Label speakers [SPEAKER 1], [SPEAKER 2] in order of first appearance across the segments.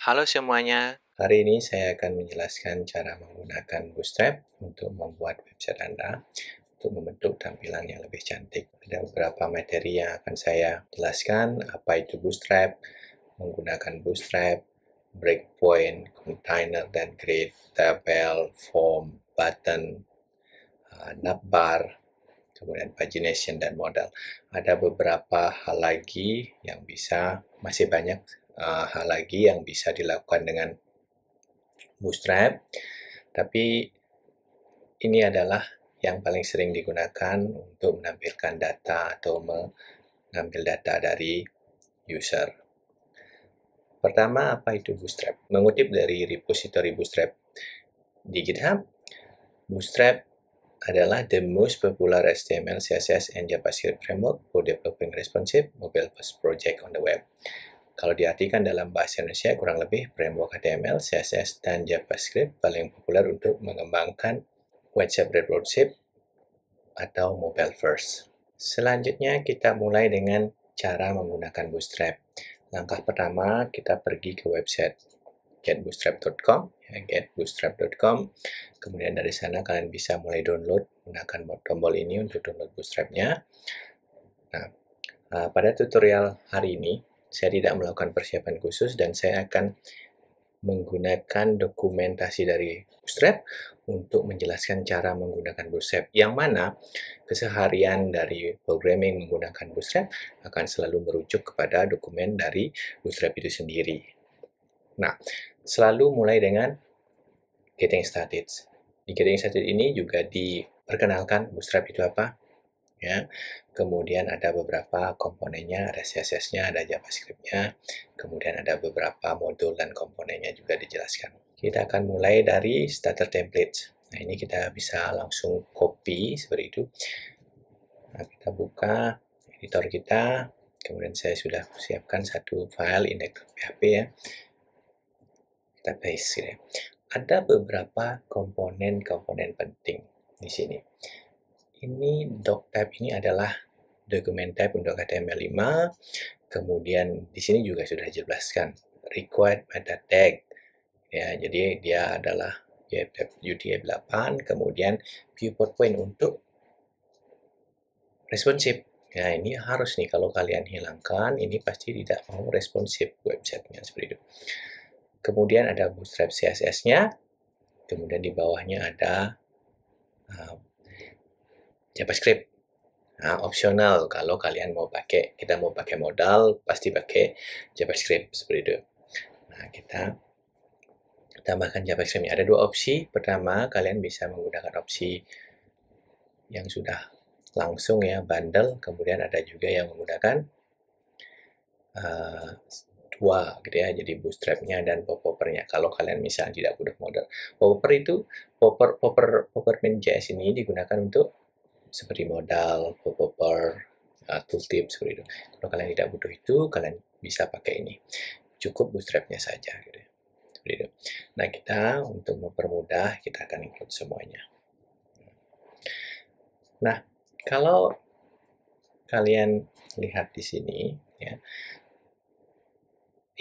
[SPEAKER 1] Halo semuanya, hari ini saya akan menjelaskan cara menggunakan Bootstrap untuk membuat website Anda untuk membentuk tampilan yang lebih cantik. Ada beberapa materi yang akan saya jelaskan, apa itu Bootstrap, menggunakan Bootstrap, breakpoint, container dan grid, tabel, form, button, navbar, kemudian pagination dan modal. Ada beberapa hal lagi yang masih banyak hal lagi yang bisa dilakukan dengan Bootstrap, tapi ini adalah yang paling sering digunakan untuk menampilkan data atau mengambil data dari user. Pertama, apa itu Bootstrap? Mengutip dari repository Bootstrap di GitHub, Bootstrap adalah the most popular HTML, CSS, and JavaScript framework for developing responsive mobile first project on the web. Kalau diartikan dalam bahasa Indonesia, kurang lebih framework HTML, CSS, dan JavaScript paling populer untuk mengembangkan website responsive atau mobile first. Selanjutnya, kita mulai dengan cara menggunakan Bootstrap. Langkah pertama, kita pergi ke website getbootstrap.com, getbootstrap.com. Kemudian dari sana kalian bisa mulai download, gunakan tombol ini untuk download Bootstrap-nya. Nah, pada tutorial hari ini, saya tidak melakukan persiapan khusus dan saya akan menggunakan dokumentasi dari Bootstrap untuk menjelaskan cara menggunakan Bootstrap, yang mana keseharian dari programming menggunakan Bootstrap akan selalu merujuk kepada dokumen dari Bootstrap itu sendiri. Nah, selalu mulai dengan Getting Started. Di Getting Started ini juga diperkenalkan Bootstrap itu apa, ya. Kemudian ada beberapa komponennya, ada CSS-nya, ada JavaScript-nya, kemudian ada beberapa modul dan komponennya juga dijelaskan. Kita akan mulai dari starter template. Nah, ini kita bisa langsung copy seperti itu. Nah, kita buka editor kita, kemudian saya sudah siapkan satu file index.php ya. Kita paste ya. Ada beberapa komponen-komponen penting di sini. Ini doc type ini adalah document type untuk HTML5. Kemudian di sini juga sudah dijelaskan required meta tag. Ya, jadi dia adalah UTF-8, kemudian viewport point untuk responsif. Ya, ini harus nih, kalau kalian hilangkan, ini pasti tidak mau responsif websitenya seperti itu. Kemudian ada Bootstrap CSS-nya, kemudian di bawahnya ada JavaScript. Nah, opsional kalau kalian kita mau pakai modal, pasti pakai JavaScript seperti itu. Nah, kita tambahkan JavaScript-nya. Ada dua opsi. Pertama, kalian bisa menggunakan opsi yang sudah langsung ya, bundle. Kemudian ada juga yang menggunakan dua gitu ya, jadi bootstrap-nya dan pop-upper-nya. Kalau kalian misalnya tidak butuh modal. Pop-upper itu, popper.js ini digunakan untuk seperti modal, pop-upper, tooltip seperti itu. Kalau kalian tidak butuh itu, kalian bisa pakai ini. Cukup bootstrap-nya saja gitu ya. Seperti itu. Nah, kita untuk mempermudah, kita akan include semuanya. Nah, kalau kalian lihat di sini ya,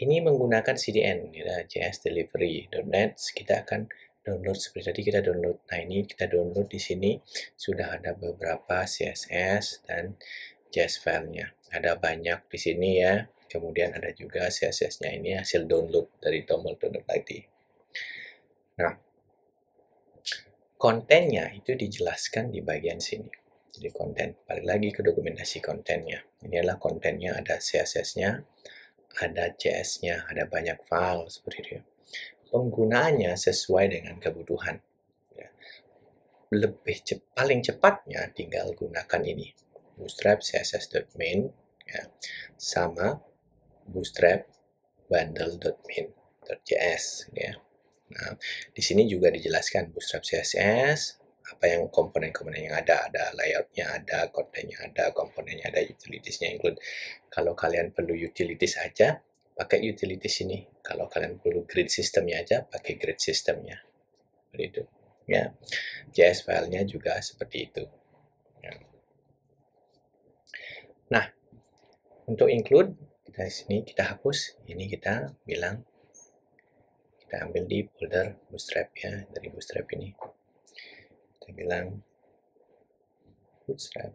[SPEAKER 1] ini menggunakan CDN ya, JSDelivery.net. Kita akan download seperti tadi kita download. Nah, ini kita download di sini sudah ada beberapa CSS dan JS file-nya. Ada banyak di sini ya. Kemudian ada juga CSS-nya, ini hasil download dari tombol download tadi. Nah, kontennya itu dijelaskan di bagian sini. Jadi konten, balik lagi ke dokumentasi kontennya. Ini adalah kontennya, ada CSS-nya, ada JS-nya, ada banyak file seperti itu. Penggunaannya sesuai dengan kebutuhan. Paling cepatnya tinggal gunakan ini, Bootstrap css.main ya, sama Bootstrap bundle.main.js ya. Nah, di sini juga dijelaskan Bootstrap CSS, apa yang komponen-komponen yang ada layout-nya, ada kontennya, ada komponennya, ada utilities-nya include. Kalau kalian perlu utilities aja, pakai utilities ini. Kalau kalian perlu grid systemnya aja, pakai grid systemnya. Seperti itu. Ya, JS filenya juga seperti itu. Ya. Nah, untuk include, kita sini kita hapus, ini kita bilang kita ambil di folder Bootstrap ya, dari Bootstrap ini. Kita bilang Bootstrap.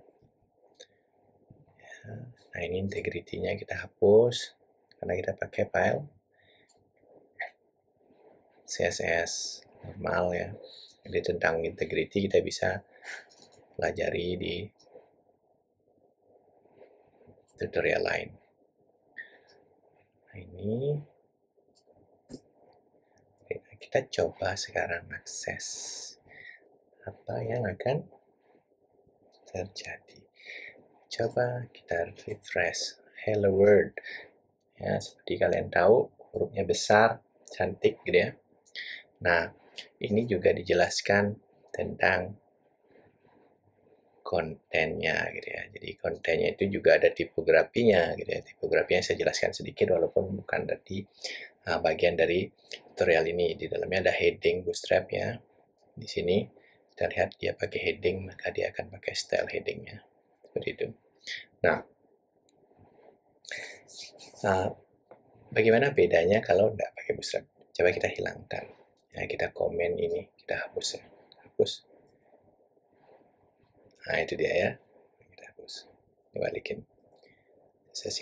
[SPEAKER 1] Ya, nah ini integrity-nya kita hapus karena kita pakai file CSS normal ya. Jadi tentang integrity kita bisa pelajari di tutorial lain. Nah ini kita coba sekarang akses apa yang akan terjadi. Coba kita refresh hello world ya, seperti kalian tahu hurufnya besar, cantik gitu ya. Nah ini juga dijelaskan tentang kontennya gitu ya. Jadi kontennya itu juga ada tipografinya gitu ya. Tipografinya saya jelaskan sedikit walaupun bukan dari bagian dari tutorial ini. Di dalamnya ada heading Bootstrap ya. Di sini kita lihat dia pakai heading, maka dia akan pakai style headingnya seperti itu. Nah, bagaimana bedanya kalau tidak pakai Bootstrap? Coba kita hilangkan. Ya, kita komen ini, kita hapus ya. Hapus. Nah, itu dia ya. Kita hapus. Kita balikin.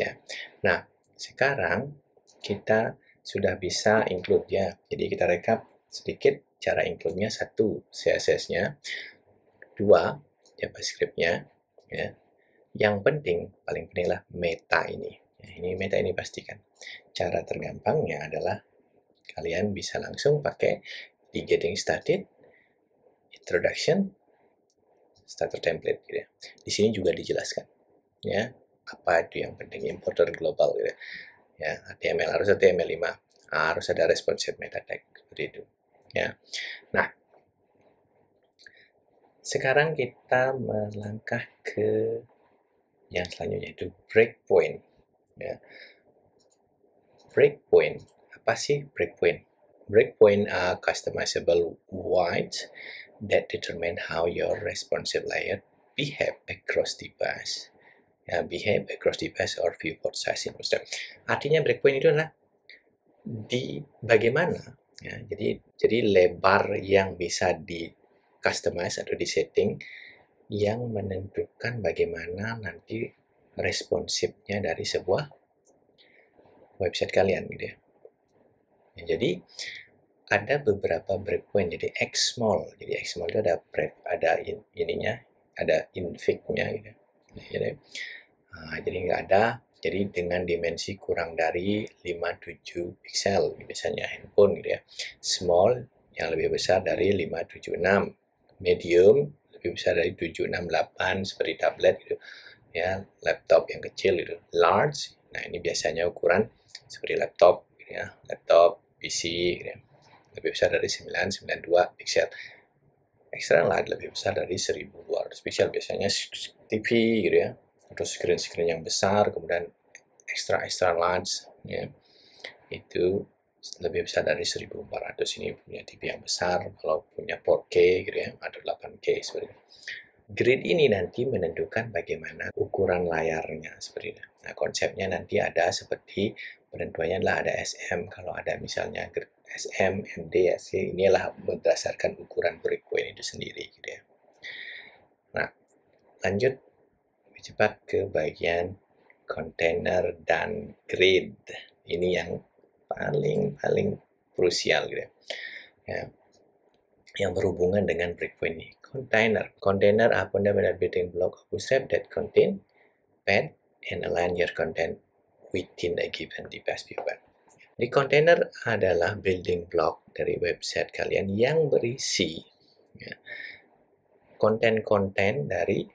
[SPEAKER 1] Ya. Nah, sekarang kita sudah bisa include ya. Jadi kita rekap sedikit cara include-nya. 1, CSS-nya. 2, JavaScript-nya. Ya. Yang penting, paling pentinglah meta ini. Ya, ini meta ini pastikan. Cara tergampangnya adalah kalian bisa langsung pakai di getting started, introduction, starter template gitu ya. Di sini juga dijelaskan ya apa itu yang penting, importer global gitu ya. HTML harus HTML5, harus ada responsive meta tag seperti itu ya. Nah, sekarang kita melangkah ke yang selanjutnya, itu breakpoint ya. Breakpoint, apa sih breakpoint? Breakpoint are customizable weights that determine how your responsive layer behave across device. Ya, behave across device or viewport size in Bootstrap. Artinya breakpoint itu adalah di bagaimana ya, jadi lebar yang bisa di customize atau di setting yang menentukan bagaimana nanti responsifnya dari sebuah website kalian gitu ya. Ya, jadi ada beberapa breakpoint. Jadi X small. Jadi X small itu ada ininya, ada infig-nya gitu. Jadi nggak ada. Jadi dengan dimensi kurang dari 57 pixel biasanya handphone gitu ya. Small yang lebih besar dari 576. Medium lebih besar dari 768 seperti tablet gitu. Ya, laptop yang kecil itu. Large. Nah, ini biasanya ukuran seperti laptop gitu ya. Laptop, PC gitu ya. Lebih besar dari 992 pixel. Extra large lebih besar dari 1200 pixel, biasanya TV gitu ya, atau screen yang besar. Kemudian extra large ya, itu lebih besar dari 1400. Ini punya TV yang besar, kalau punya 4K gitu ya, atau 8K seperti itu. Grid ini nanti menentukan bagaimana ukuran layarnya seperti itu. Nah, konsepnya nanti ada seperti penentuannya adalah ada SM. Kalau ada misalnya SM, MD, SC, inilah berdasarkan ukuran breakpoint itu sendiri gitu ya. Nah, lanjut lebih cepat ke bagian container dan grid. Ini yang paling krusial gitu ya. Yang berhubungan dengan breakpoint ini. Container are fundamental building block of Bootstrap that contain, path, and align your content within a given device viewport. Di container adalah building block dari website kalian yang berisi konten-konten dari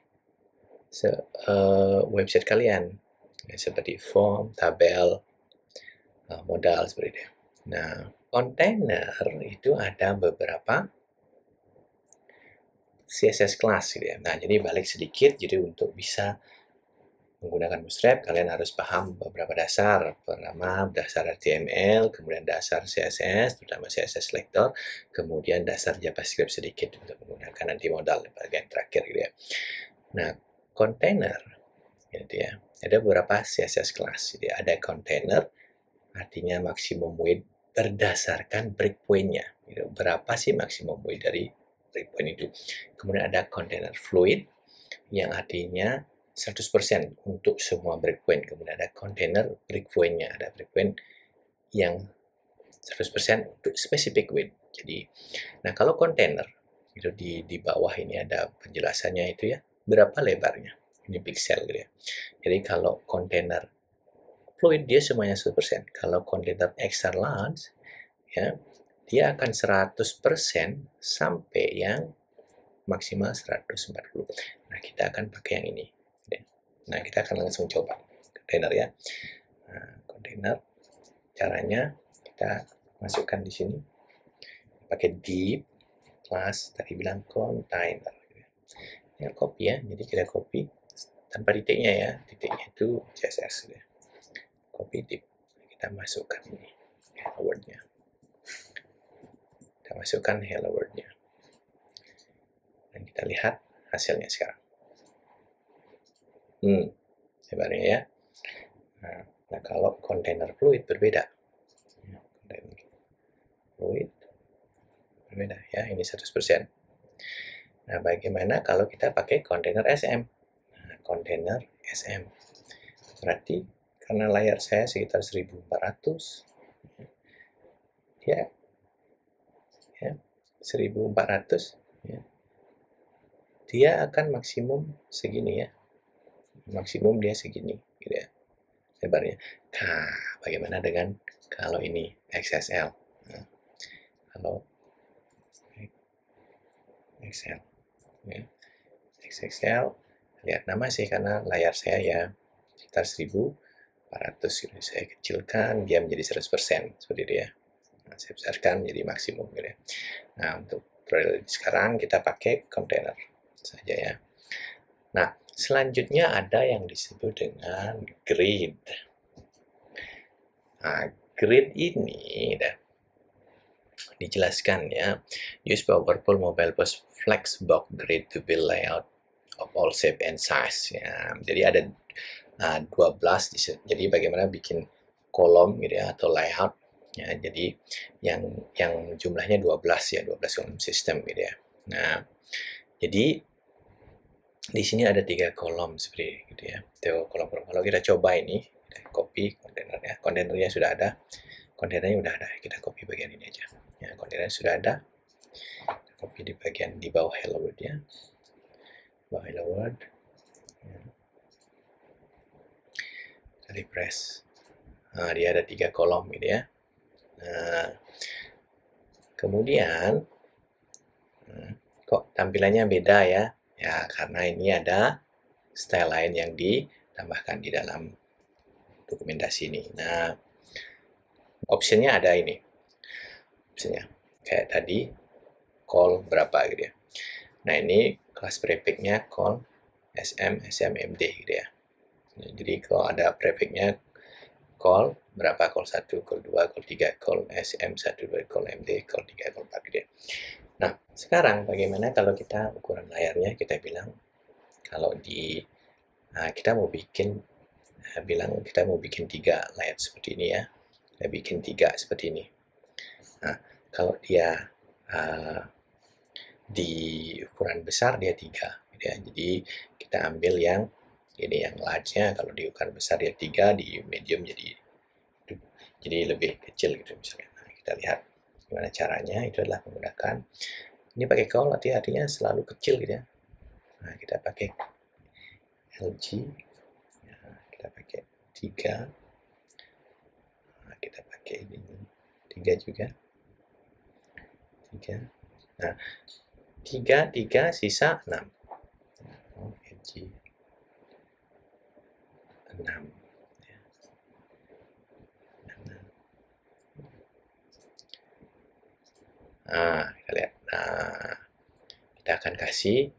[SPEAKER 1] website kalian, ya, seperti form, tabel, modal seperti itu. Nah, container itu ada beberapa CSS class gitu ya. Nah, jadi balik sedikit, jadi untuk bisa menggunakan Bootstrap, kalian harus paham beberapa dasar. Pertama, dasar HTML, kemudian dasar CSS, terutama CSS selector, kemudian dasar JavaScript sedikit untuk menggunakan nanti modal bagian terakhir gitu ya. Nah, container, gitu ya. Ada beberapa CSS class. Jadi ada container, artinya maximum width berdasarkan breakpoint-nya. Gitu. Berapa sih maksimum weight dari breakpoint itu? Kemudian ada container fluid, yang artinya 100% untuk semua breakpoint. Kemudian ada container breakpoint-nya. Ada breakpoint yang 100% untuk specific weight. Jadi, nah kalau container, itu di bawah ini ada penjelasannya itu ya, berapa lebarnya. Ini pixel gitu ya. Jadi kalau container fluid dia semuanya 100%. Kalau container extra large, ya, dia akan 100% sampai yang maksimal 140. Nah, kita akan pakai yang ini. Nah, kita akan langsung coba container ya. Nah, container caranya kita masukkan di sini. Pakai div class tadi bilang container. Ya, copy ya. Jadi kita copy tanpa titiknya ya. Titiknya itu CSS ya. Copy div. Kita masukkan ini hello world-nya. Kita masukkan hello world-nya. Dan kita lihat hasilnya sekarang. Lebarnya ya. Nah, kalau container fluid berbeda. Container fluid berbeda ya, ini 100%. Nah, bagaimana kalau kita pakai container SM? Nah, container SM. Berarti karena layar saya sekitar 1400 ya. 1400 ya. Dia akan maksimum segini ya. Maksimum dia segini gitu ya. Lebarnya. Nah, bagaimana dengan kalau ini XSL? Nah, kalau XL ya. XXL lihat nama sih karena layar saya ya sekitar 1400 gitu. Saya kecilkan dia menjadi 100% seperti itu ya. Nah, saya besarkan menjadi maksimum gitu ya. Nah, untuk tutorial sekarang kita pakai container saja ya. Nah, selanjutnya ada yang disebut dengan grid. Nah, grid ini dijelaskan ya. Use powerful mobile post flexbox grid to build layout of all shape and size ya. Jadi ada 12 jadi bagaimana bikin kolom gitu ya atau layout ya. Jadi yang jumlahnya 12 ya, 12 kolom sistem gitu ya. Nah, jadi di sini ada 3 kolom seperti gitu ya. Itu kolom-kolom. Kalau kita coba ini, kita copy kontainernya. Kontainernya sudah ada. Kontainernya sudah ada. Kita copy bagian ini aja. Ya, kontainernya sudah ada. Copy di bagian di bawah hello world ya. Bawah hello world. Ya. Refresh. Nah, dia ada 3 kolom gitu ya. Nah, kemudian kok tampilannya beda ya? Ya, karena ini ada style lain yang ditambahkan di dalam dokumentasi ini. Nah, optionnya ada ini. Optionnya kayak tadi call berapa gitu ya. Nah, ini kelas prefixnya call SM, SMMD gitu ya. Nah, jadi kalau ada prefixnya call berapa, call 1, call 2, call 3, call SM1, call MD, call 3, call 4 gitu ya. Nah, sekarang bagaimana kalau kita ukuran layarnya kita bilang kalau kita mau bikin kita mau bikin 3 layar seperti ini ya. Kita bikin 3 seperti ini. Nah, kalau dia di ukuran besar dia 3 gitu ya. Jadi kita ambil yang ini yang large-nya, kalau di ukuran besar dia 3, di medium jadi lebih kecil gitu misalnya. Nah, kita lihat gimana caranya. Itu adalah menggunakan ini pakai call artinya selalu kecil gitu ya. Nah, kita pakai LG. Nah, kita pakai 3. Nah, kita pakai ini 3 juga. 3. Nah, 3 sisa 6. Oh, LG 6. Nah, kita lihat. Nah, kita akan kasih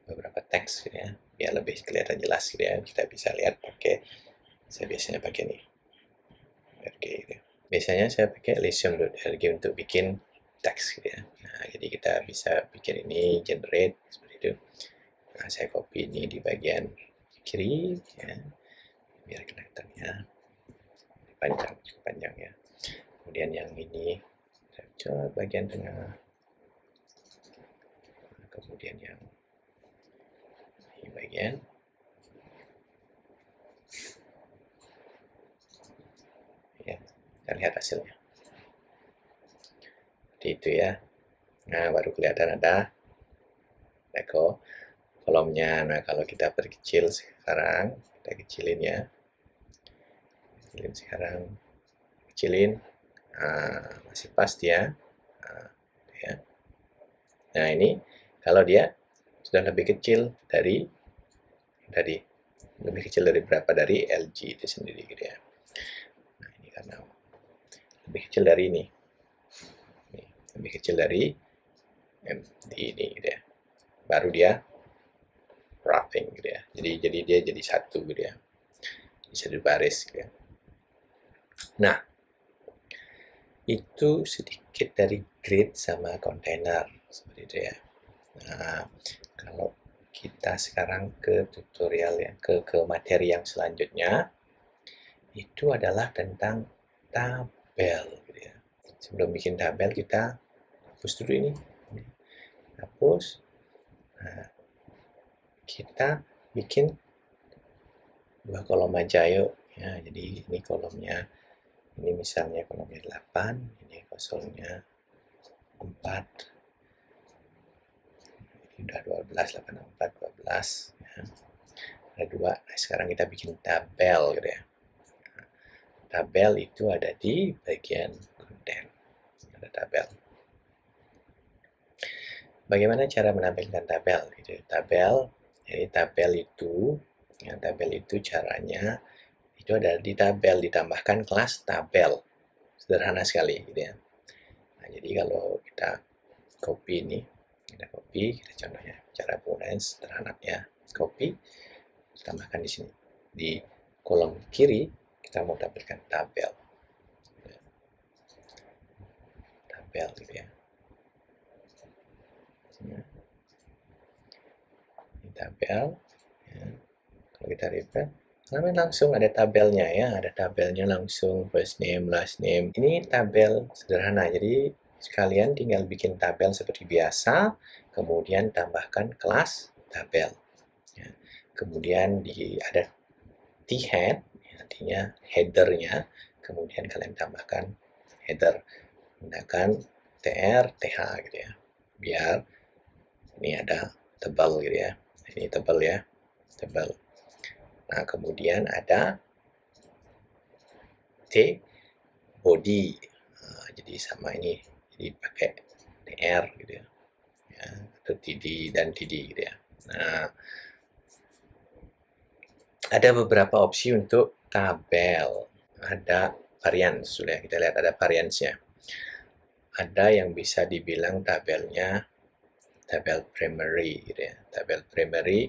[SPEAKER 1] beberapa teks gitu ya, biar lebih kelihatan jelas gitu ya. Kita bisa lihat saya biasanya pakai nih, RG gitu. Biasanya saya pakai Lysium.rg untuk bikin teks gitu ya. Nah, jadi kita bisa bikin ini, generate, seperti itu. Nah, saya copy ini di bagian kiri ya, biar kelihatannya panjang, cukup panjang ya. Kemudian yang ini saya coret bagian tengah. Kemudian yang ini bagian. Ya, kita lihat hasilnya. Seperti itu ya. Nah, baru kelihatan ada kolomnya. Nah, kalau kita perkecil sekarang, kita kecilin ya. Kecilin sekarang. Kecilin. Nah, masih pas dia. Nah, ya. Nah, ini kalau dia sudah lebih kecil dari lebih kecil dari berapa, dari LG itu sendiri gitu ya. Nah, ini karena lebih kecil dari ini. Lebih kecil dari MD ini gitu ya. Baru dia wrapping gitu ya. Jadi dia jadi satu gitu ya. Bisa dibaris gitu ya. Nah, itu sedikit dari grid sama kontainer seperti itu ya. Nah, kalau kita sekarang ke tutorial ya, ke materi yang selanjutnya, itu adalah tentang tabel gitu ya. Sebelum bikin tabel kita hapus dulu ini. Hapus. Nah, kita bikin dua kolom aja yuk ya. Jadi ini kolomnya, ini misalnya kolomnya 8, ini kosongnya 4. Ini udah 12, 8, 4, 12 ya. Ada 2. Nah, sekarang kita bikin tabel gitu ya. Nah, tabel itu ada di bagian konten. Ada tabel. Bagaimana cara menampilkan tabel gitu. Tabel, jadi tabel itu caranya itu ada di tabel, ditambahkan kelas tabel. Sederhana sekali gitu ya. Nah, jadi kalau kita copy ini, kita contohnya cara penggunaan sederhana ya. Copy, tambahkan di sini. Di kolom kiri kita mau tampilkan tabel. Tabel gitu ya. Ini tabel ya. Kalau kita refresh, langsung ada tabelnya ya, ada tabelnya langsung, first name, last name. Ini tabel sederhana, jadi sekalian tinggal bikin tabel seperti biasa, kemudian tambahkan kelas tabel. Ya. Kemudian ada t-head, artinya headernya, kemudian kalian tambahkan header menggunakan tr, th gitu ya, biar ini ada tebal gitu ya, ini tebal ya, tebal. Nah, kemudian ada T, body. Nah, jadi sama ini, jadi pakai TR gitu ya, atau TD dan TD gitu ya. Nah, ada beberapa opsi untuk tabel. Ada varian, sudah kita lihat ada variansnya. Ada yang bisa dibilang tabelnya tabel primary gitu ya. Tabel primary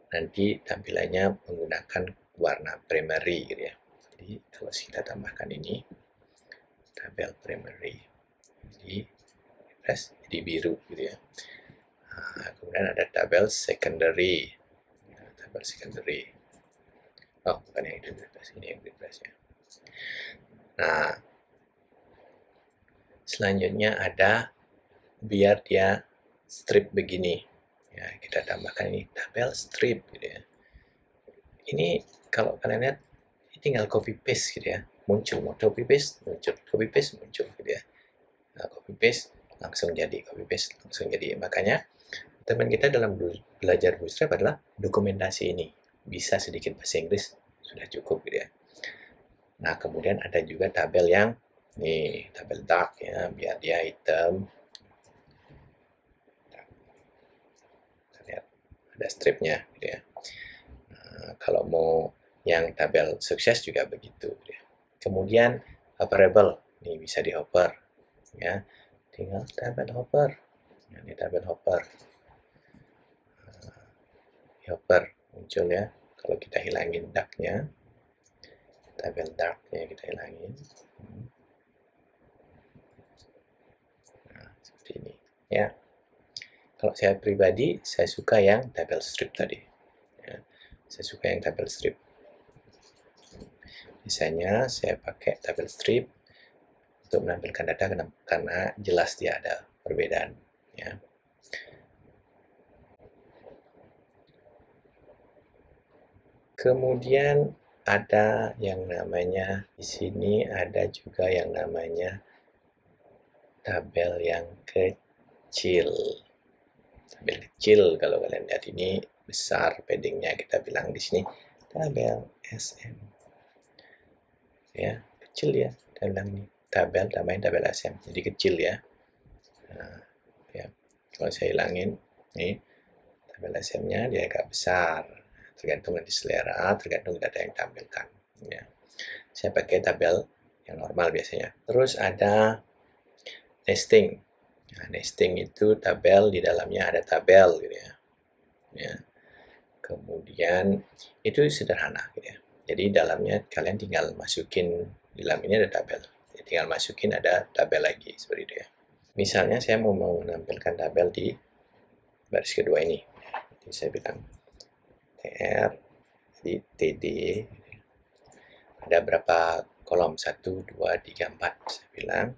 [SPEAKER 1] nanti tampilannya menggunakan warna primary gitu ya. Jadi kalau kita tambahkan ini tabel primary, jadi press jadi biru gitu ya. Nah, kemudian ada tabel secondary. Nah, tabel secondary. Oh, bukan yang itu refresh, ini yang refresh ya. Nah, selanjutnya ada biar dia strip begini. Ya, kita tambahkan ini tabel strip gitu ya. Ini kalau kalian lihat ini tinggal copy paste gitu ya. Muncul, mau copy paste, muncul, copy paste, muncul gitu ya. Nah, copy paste langsung jadi, copy paste langsung jadi. Makanya teman kita dalam belajar Bootstrap adalah dokumentasi ini. Bisa sedikit bahasa Inggris, sudah cukup gitu ya. Nah, kemudian ada juga tabel yang nih, tabel dark ya, biar dia hitam. Lihat, ada stripnya gitu ya. Nah, kalau mau yang tabel sukses juga begitu gitu ya. Kemudian hoverable, nih bisa di hover ya. Tinggal tabel hover. Nah, ini tabel hover. Hover muncul ya. Kalau kita hilangin dark-nya, tabel dark-nya kita hilangin. Nah, seperti ini ya. Kalau saya pribadi, saya suka yang tabel strip tadi. Ya, saya suka yang tabel strip. Misalnya saya pakai tabel strip untuk menampilkan data karena jelas dia ada perbedaan, ya. Kemudian ada yang namanya di sini ada juga yang namanya tabel yang kecil. Tabel kecil kalau kalian lihat ini besar paddingnya, kita bilang di sini tabel SM. Ya, kecil ya. Kita bilang ini tabel, tambahin tabel SM. Jadi kecil ya. Nah, ya. Kalau saya hilangin, nih tabel SM-nya dia agak besar. Tergantung nanti selera, tergantung data yang ditampilkan. Ya. Saya pakai tabel yang normal biasanya. Terus ada nesting. Nah, nesting itu tabel, di dalamnya ada tabel gitu ya. Ya. Kemudian itu sederhana gitu ya. Jadi dalamnya kalian tinggal masukin, di dalam ini ada tabel. Jadi tinggal masukin ada tabel lagi seperti itu ya. Misalnya saya mau menampilkan tabel di baris kedua ini. Jadi saya bilang TR di TD ada berapa kolom? 1, 2, 3, 4. Saya bilang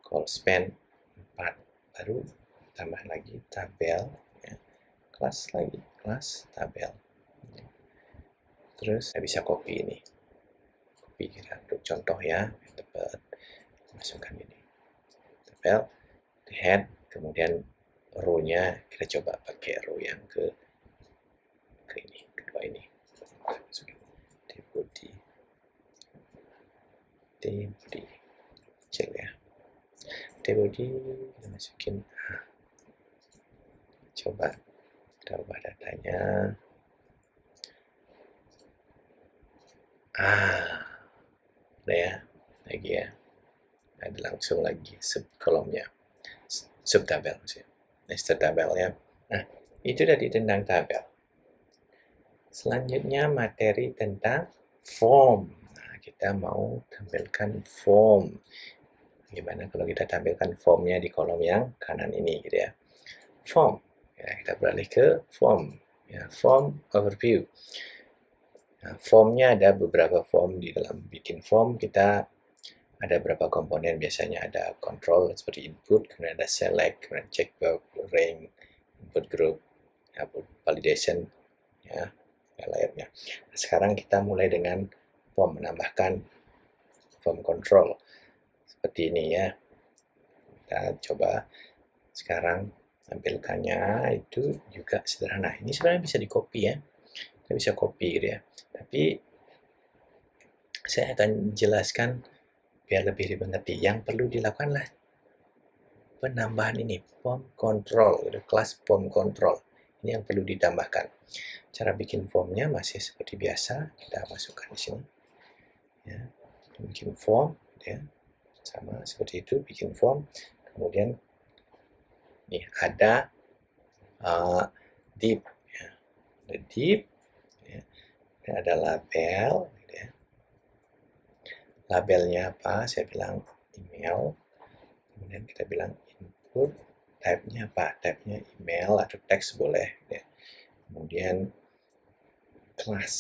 [SPEAKER 1] call span 4. Baru tambah lagi tabel ya. Kelas lagi, kelas tabel. Terus saya bisa copy ini. Copy kita untuk contoh ya, tepat. Masukkan ini. Tabel, head, kemudian row-nya kita coba pakai row yang ke ini, kedua ini. Body. Cek ya. Body kita masukin. Coba kita ubah datanya. Udah ya, lagi ya. Ada langsung lagi sub kolomnya, sub tabel maksudnya. Nested tabel ya. Nah, itu tadi tentang tabel. Selanjutnya materi tentang form. Nah, kita mau tampilkan form. Gimana kalau kita tampilkan formnya di kolom yang kanan ini gitu ya. Form. Ya, kita beralih ke form. Ya, form overview. Nah, formnya ada beberapa form. Di dalam bikin form kita ada beberapa komponen. Biasanya ada control seperti input, kemudian ada select, kemudian checkbox, rank, input group, validation, ya, layarnya. Nah, sekarang kita mulai dengan form, menambahkan form control seperti ini ya. Kita coba sekarang tampilkannya itu juga sederhana. Ini sebenarnya bisa di copy ya, kita bisa copy gitu ya. Tapi saya akan jelaskan biar lebih dimengerti. Yang perlu dilakukanlah penambahan ini, form control, kelas form control. Ini yang perlu ditambahkan. Cara bikin formnya masih seperti biasa, kita masukkan di sini. Ya, bikin form, ya, sama seperti itu, bikin form. Kemudian nih ada div, ya. Ada div, ya. Ada label, ya. Labelnya apa? Saya bilang email. Kemudian kita bilang input, type-nya apa? Type-nya email atau teks boleh. Ya. Kemudian kelas.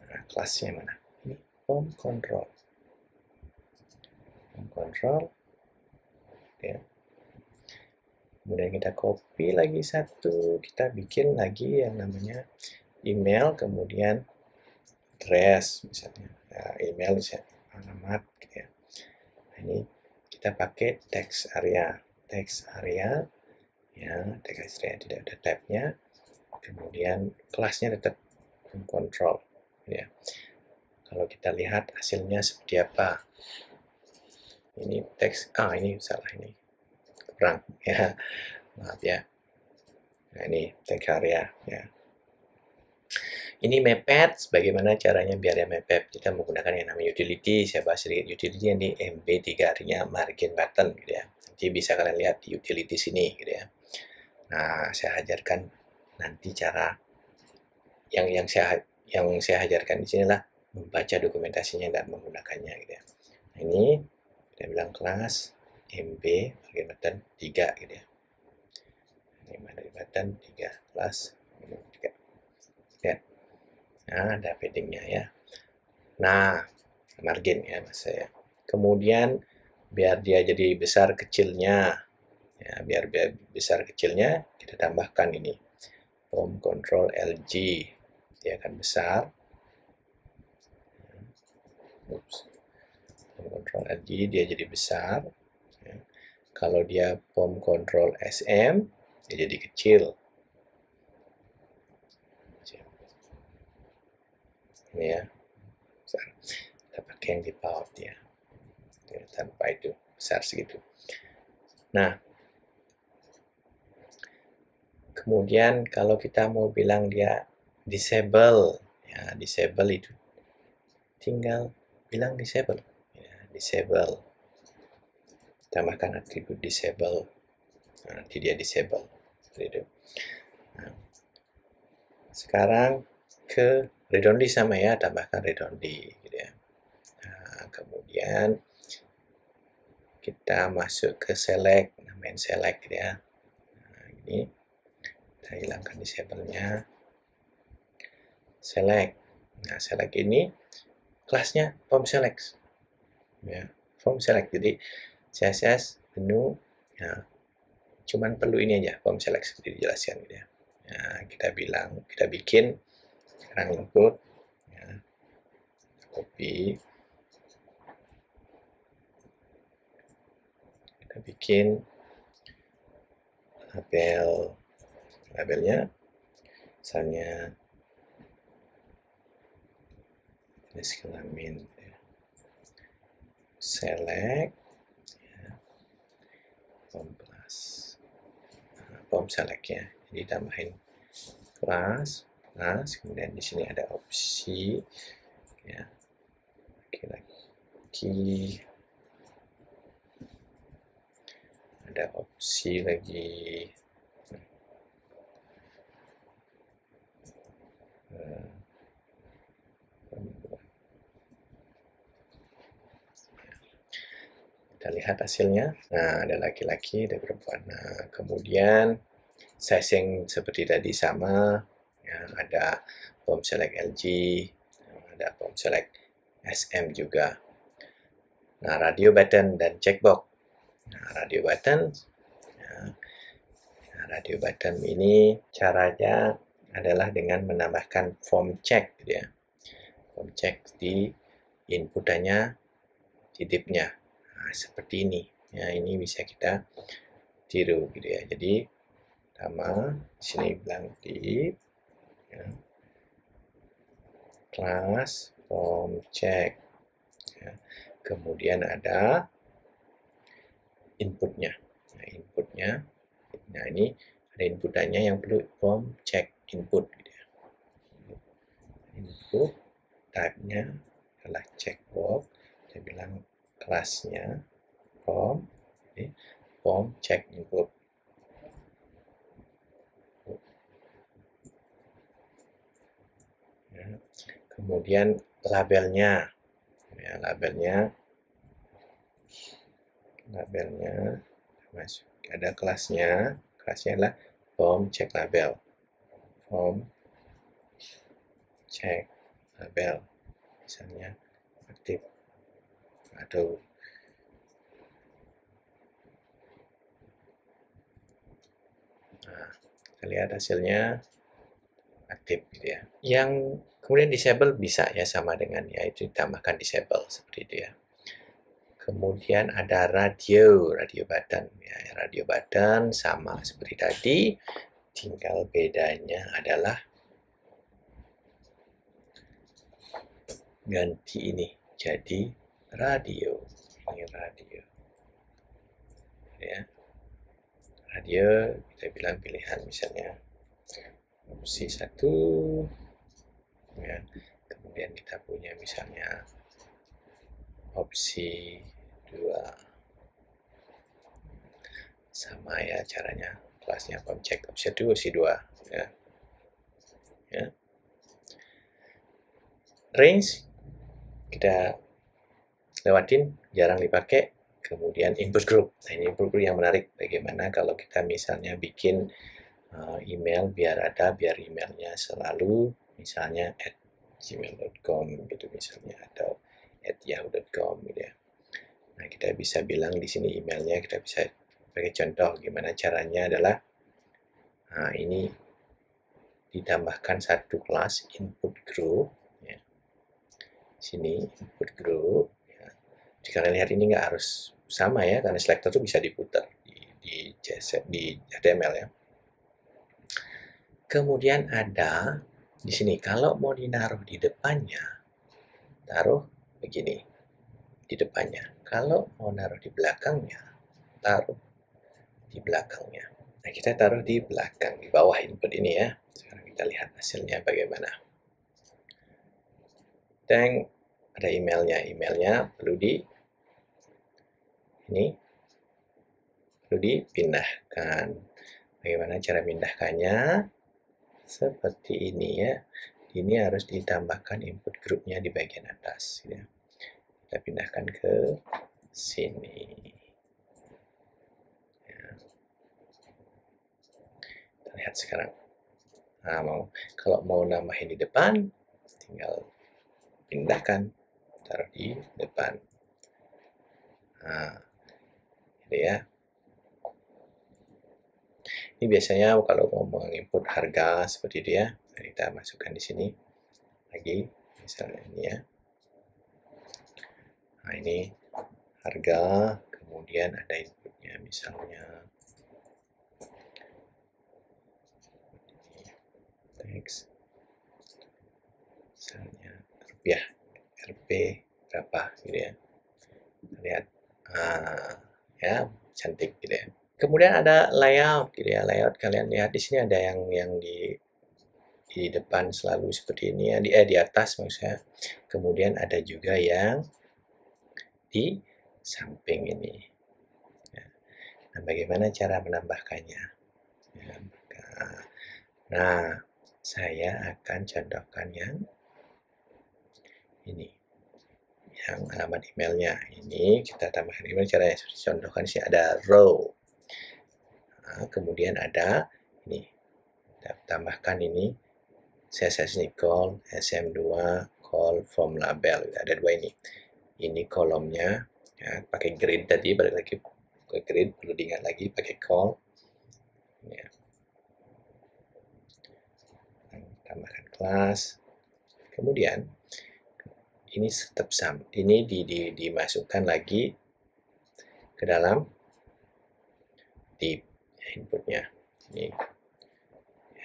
[SPEAKER 1] Nah, kelasnya mana? Ini form control. Form control. Ya. Kemudian kita copy lagi satu. Kita bikin lagi yang namanya email, kemudian address misalnya. Nah, email misalnya alamat. Gitu ya. Nah, ini kita pakai text area. Text area. Ya, text area tidak ada tab-nya. Kemudian kelasnya tetap control. Ya. Kalau kita lihat hasilnya seperti apa. Ini teks, ini salah ini. Kurang ya. Maaf ya. Nah, ini teks area ya. Ini mepet, bagaimana caranya biar dia mepet? Kita menggunakan yang namanya utility. Saya bahas sedikit utility yang di MB3, artinya margin button gitu ya. Nanti bisa kalian lihat di utility sini gitu ya. Nah, saya ajarkan nanti cara yang saya ajarkan di sini lah membaca dokumentasinya dan menggunakannya gitu ya. Nah, ini kita bilang kelas MB margin button 3 gitu ya. Ini margin button 3 kelas 3. Lihat. Nah, ada paddingnya ya. Nah, margin ya mas saya. Kemudian biar dia jadi besar kecilnya. Ya, biar besar kecilnya kita tambahkan ini POM control LG, dia akan besar. Oops. POM control LG dia jadi besar. Ya. Kalau dia POM control SM, dia jadi kecil. Ini ya, besar. Kita pakai yang di default ya, tanpa itu besar segitu. Nah, kemudian kalau kita mau bilang dia disable, ya disable itu tinggal bilang disable, ya, disable. Tambahkan atribut disable, nah, nanti dia disable seperti itu. Nah, sekarang ke read only sama ya, tambahkan read only gitu ya. Nah, kemudian kita masuk ke select, main select gitu ya. Nah, ini kita hilangkan disable-nya. Select. Nah, select ini kelasnya form select. Ya, form select. Jadi CSS menu ya, cuman perlu ini aja, form select seperti dijelaskan gitu ya. Nah, kita bikin sekarang input ya, copy, kita bikin labelnya misalnya jenis kelamin ya. Select ya, form class, nah, form select ya, jadi tambahin class, kemudian di sini ada opsi ya, lagi ada opsi lagi kita lihat hasilnya. Nah, ada laki-laki, ada perempuan. Nah, kemudian sizing seperti tadi sama, ya, ada form select LG, ada form select SM juga. Nah, radio button dan checkbox. Nah, radio button, ya, nah, radio button ini caranya adalah dengan menambahkan form check, gitu ya. Form check di inputannya, di div-nya. Nah, seperti ini. Ya, ini bisa kita tiru gitu ya. Jadi sama di sini bilang div ya, class form check ya. Kemudian ada inputnya. Nah, ini ada inputannya yang perlu form check input gitu ya. Input type-nya adalah checkbox. Saya bilang kelasnya form, jadi form check input. Ya. Kemudian labelnya, ya, labelnya masuk ada kelasnya adalah form check label, misalnya aktif atau nah, kita lihat hasilnya aktif gitu ya. Yang kemudian disable bisa ya sama dengan ya itu ditambahkan disable seperti itu ya. Kemudian ada radio button ya, radio button sama seperti tadi, tinggal bedanya adalah ganti ini jadi radio. Ini radio ya. Radio kita bilang pilihan misalnya opsi 1 ya. Kemudian kita punya misalnya opsi 2 sama ya caranya, kelasnya form check opsi 1 opsi 2 ya. Ya. Range kita lewatin, jarang dipakai. Kemudian input group. Nah, ini input group yang menarik. Bagaimana kalau kita misalnya bikin email biar emailnya selalu misalnya @gmail.com gitu misalnya atau @yahoo.com gitu ya. Nah, kita kita bisa bilang di sini emailnya, kita bisa pakai contoh gimana caranya adalah, nah ini ditambahkan satu kelas input group, ya. Sini input group, ya. Jika kalian lihat ini nggak harus sama ya, karena selector itu bisa diputar di HTML ya. Kemudian ada di sini, kalau mau dinaruh di depannya, taruh begini, di depannya. Kalau mau naruh di belakangnya, taruh di belakangnya. Nah, kita taruh di belakang, di bawah input ini ya. Sekarang kita lihat hasilnya bagaimana. Dan ada emailnya. Emailnya perlu dipindahkan. Bagaimana cara pindahkannya? Seperti ini ya. Ini harus ditambahkan input grupnya di bagian atas. Ya. Kita pindahkan ke sini. Ya. Kita lihat sekarang. Nah, kalau mau nambahin di depan, tinggal pindahkan, taruh di depan. Nah, gitu ya. Ini biasanya kalau mau menginput harga seperti itu ya, kita masukkan di sini lagi, misalnya ini ya. Nah ini harga, kemudian ada inputnya misalnya teks, misalnya rupiah, Rp berapa gitu ya. Lihat, ya cantik gitu ya. Kemudian ada layout gitu ya. Layout kalian lihat di sini ada yang di depan selalu seperti ini ya, di atas maksudnya. Kemudian ada juga yang di samping ini. Nah, bagaimana cara menambahkannya? Ya, nah, saya akan contohkan yang ini, yang alamat emailnya. Ini kita tambahkan email, caranya contohkan sih ada row. Nah, kemudian ada ini, kita tambahkan ini CSS ini call SM2 call form label, ada dua ini. Ini kolomnya ya, pakai grid tadi, balik lagi ke grid, perlu diingat lagi pakai call ya. Tambahkan kelas, kemudian ini tetap sama, ini dimasukkan lagi ke dalam div inputnya ini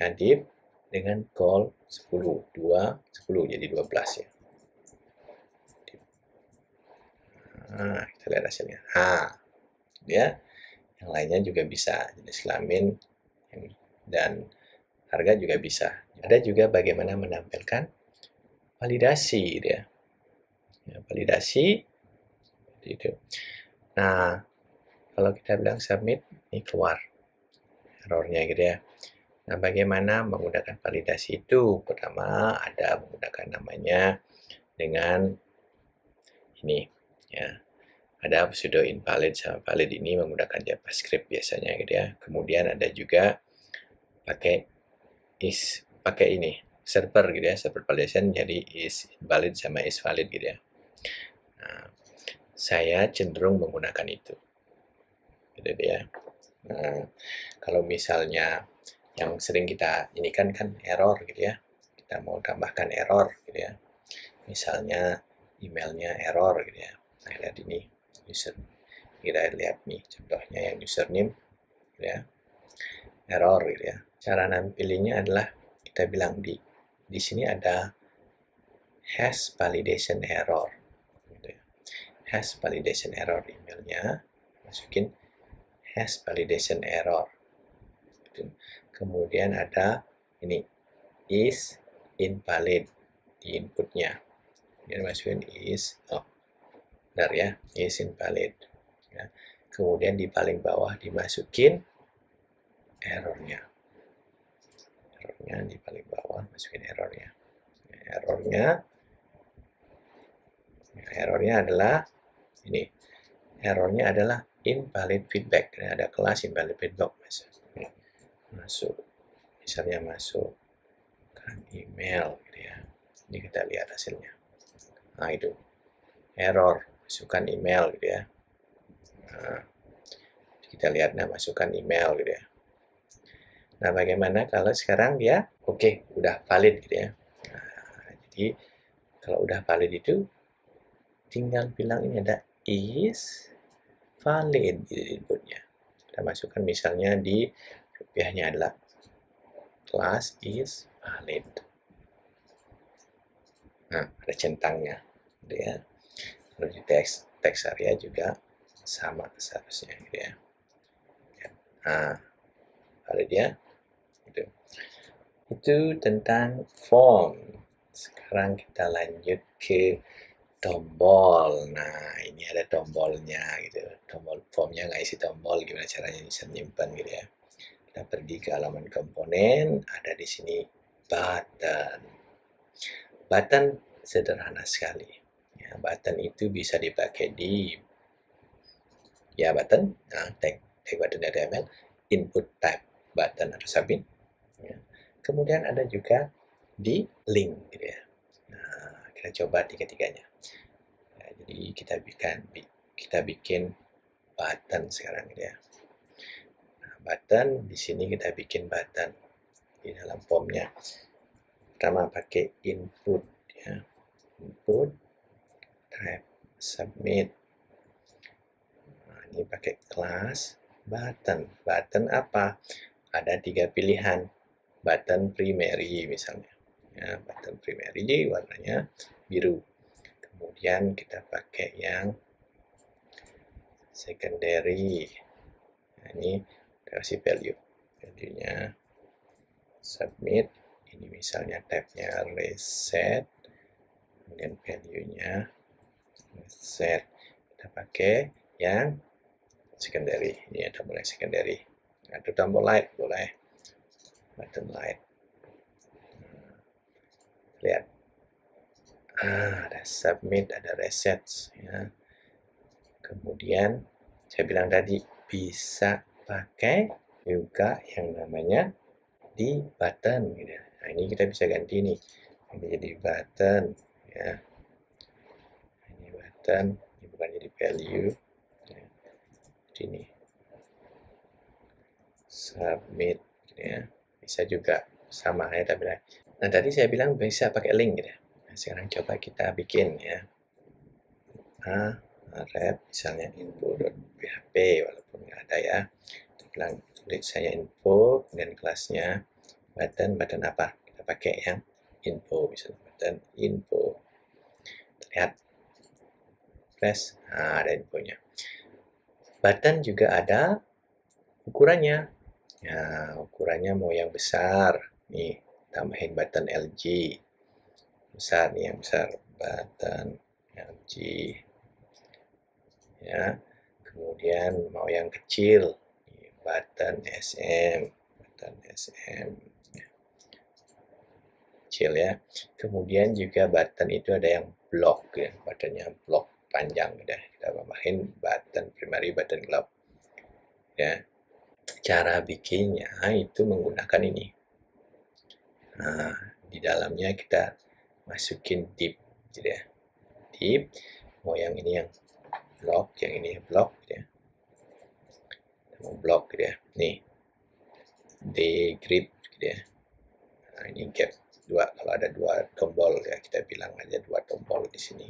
[SPEAKER 1] ya, div dengan call 10 10 jadi 12 ya. Nah, kita lihat hasilnya. Ya, yang lainnya juga bisa, jenis kelamin dan harga juga bisa. Ada juga bagaimana menampilkan validasi gitu ya. Validasi itu. Nah, kalau kita bilang submit, ini keluar errornya gitu ya. Nah, bagaimana menggunakan validasi itu? Pertama, ada menggunakan namanya dengan ini ya. Ada pseudo invalid sama valid, ini menggunakan JavaScript biasanya gitu ya. Kemudian ada juga pakai ini server gitu ya, server validation, jadi is invalid sama is valid gitu ya. Nah, saya cenderung menggunakan itu gitu ya. Nah, kalau misalnya yang sering kita ini kan error gitu ya, kita mau tambahkan error gitu ya, misalnya emailnya error gitu ya. Nah, lihat ini user, kita lihat nih contohnya yang username gitu ya, error gitu ya. Cara nampilinnya adalah kita bilang di sini ada has validation error gitu ya. Has validation error, emailnya masukin has validation error gitu. Kemudian ada ini is invalid di inputnya, jadi masukin is benar ya, is invalid ya. Kemudian di paling bawah dimasukin errornya di paling bawah, masukin errornya. Errornya adalah ini, errornya adalah invalid feedback. Ini ada kelas invalid feedback masuk, misalnya masuk kan email gitu ya. Ini kita lihat hasilnya. Nah itu error, masukkan email gitu ya. Nah, kita lihat, nah masukkan email gitu ya. Nah, bagaimana kalau sekarang dia oke, udah valid gitu ya. Nah, jadi kalau udah valid itu tinggal bilang ini ada is valid gitu inputnya. Kita masukkan misalnya di rupiahnya adalah class is valid. Nah, ada centangnya gitu ya. Lalu di text area juga sama seharusnya gitu ya. Nah, valid ya. Itu tentang form. Sekarang kita lanjut ke tombol. Nah, ini ada tombolnya gitu. Tombol formnya nggak isi tombol, gimana caranya bisa nyimpan gitu ya. Kita pergi ke halaman komponen, ada di sini button. Button sederhana sekali. Ya, button itu bisa dipakai di button, nah, tag button HTML, input type button atau submit. Ya. Kemudian ada juga di link gitu ya. Nah, kita coba tiga-tiganya. Nah, jadi kita bikin button sekarang gitu ya. Nah, button di sini kita bikin button di dalam formnya. Pertama pakai input ya. Input type submit. Nah, ini pakai class button. Button apa? Ada 3 pilihan. Button primary misalnya. Ya, button primary warnanya biru. Kemudian kita pakai yang secondary. Nah, ini kasih value-nya submit. Ini misalnya tab-nya reset, kemudian value-nya reset. Kita pakai yang secondary. Ini tombol yang secondary. Atau tombol light boleh, button light. Lihat, ada submit, ada reset ya. Kemudian saya bilang tadi bisa pakai juga yang namanya di button gitu. Nah, ini kita bisa ganti nih. Ini jadi button ya. Ini button, ini bukan jadi value. Ya. Ini submit gitu ya. Bisa juga sama ya tapi nah tadi saya bilang bisa pakai link gitu ya. Nah, sekarang coba kita bikin ya. Red misalnya info.php walaupun nggak ada ya. Kita bilang tulis saya info kemudian kelasnya button apa? Kita pakai yang info misalnya button info. Lihat press, ada infonya. Button juga ada ukurannya. Ya, ukurannya mau yang besar. Nih, tambahin button LG. Besar nih yang besar. Button LG. Ya. Kemudian mau yang kecil. Button SM. Button SM. Kecil ya. Kemudian juga button itu ada yang block ya. Buttonnya block panjang udah kita tambahin button primary, button globe ya. Cara bikinnya itu menggunakan ini. Nah, di dalamnya kita masukin div gitu ya. Div mau yang ini yang block, yang ini block gitu ya. Mau block gitu ya. Nih. Dgrid gitu ya. Nah, ini gap dua, kalau ada dua tombol ya kita bilang aja dua tombol di sini.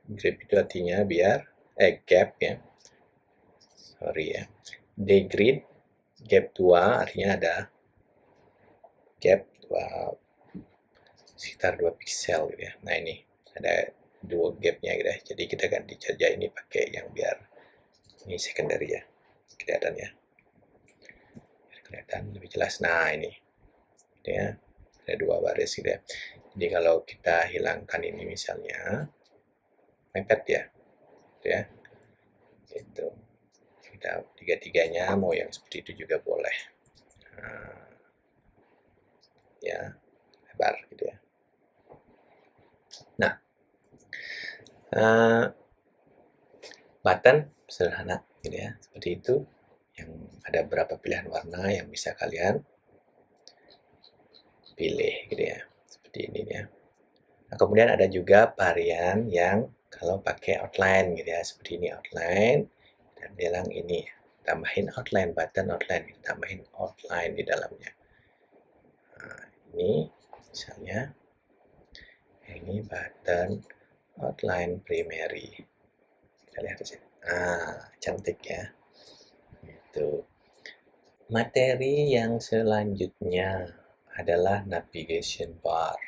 [SPEAKER 1] Grip itu artinya biar gap ya. Sorry ya. Dgrid gap 2 artinya ada gap 2 sekitar 2 pixel gitu ya. Nah, ini ada dua gapnya gitu ya. Jadi kita ganti saja ini pakai yang biar ini secondary ya. Kelihatan ya. Biar kelihatan lebih jelas. Nah, ini gitu ya. Ada dua baris gitu ya. Jadi kalau kita hilangkan ini misalnya mepet ya. Gitu ya. Itu kita tiga-tiganya mau yang seperti itu juga boleh. Nah, ya lebar gitu ya. Nah, button sederhana gitu ya, seperti itu. Yang ada beberapa pilihan warna yang bisa kalian pilih gitu ya, seperti ini ya. Nah, kemudian ada juga varian yang kalau pakai outline gitu ya, seperti ini outline, dan bilang ini tambahin outline, button outline, tambahin outline di dalamnya. Nah, ini misalnya ini button outline primary. Kita lihat di sini. Cantik ya. Itu. Materi yang selanjutnya adalah navigation bar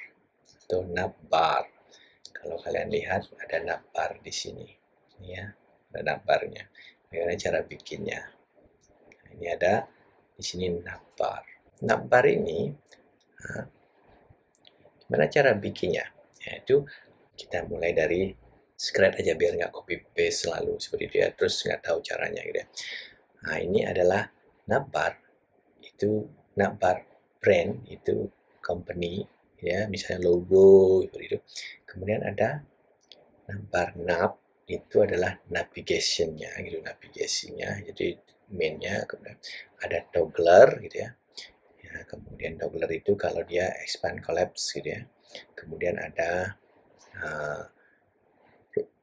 [SPEAKER 1] atau navbar. Kalau kalian lihat ada navbar di sini, ini ya, ada navbarnya. Bagaimana cara bikinnya? Nah, ini ada di sini navbar. Navbar ini, gimana cara bikinnya? Yaitu kita mulai dari scratch aja biar nggak copy paste selalu seperti itu ya. Terus nggak tahu caranya gitu ya. Nah, ini adalah navbar. Itu navbar brand, itu company ya, misalnya logo seperti itu. Kemudian ada navbar nav, itu adalah navigation-nya gitu, navigasinya. Jadi main-nya, kemudian ada toggler gitu ya. Kemudian toggler itu kalau dia expand collapse gitu ya. Kemudian ada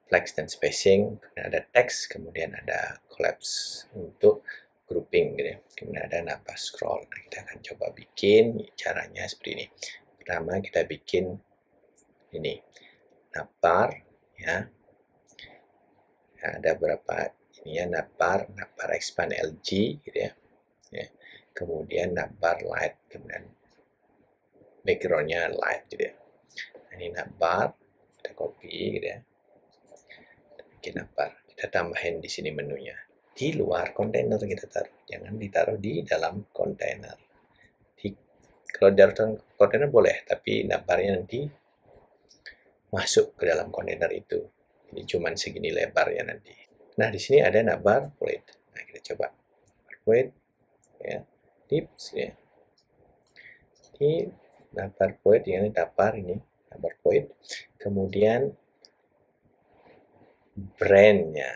[SPEAKER 1] flex dan spacing, kemudian ada text, kemudian ada collapse untuk grouping gitu ya. Kemudian ada navbar scroll. Nah, kita akan coba bikin caranya seperti ini. Pertama kita bikin ini navbar ya. Ada berapa ini ya, navbar expand LG gitu ya. Kemudian navbar light, kemudian background-nya light gitu ya. Nah, ini navbar, kita copy gitu ya. Kita bikin navbar, kita tambahin di sini menunya. Di luar kontainer kita taruh, jangan ditaruh di dalam kontainer. Kalau di dalam kontainer boleh, tapi navbarnya nanti masuk ke dalam kontainer itu. Ini cuman segini lebarnya nanti. Nah, di sini ada navbar void. Nah, kita coba void ya, tips ya. Ini navbar void, ini navbar void. Kemudian brandnya.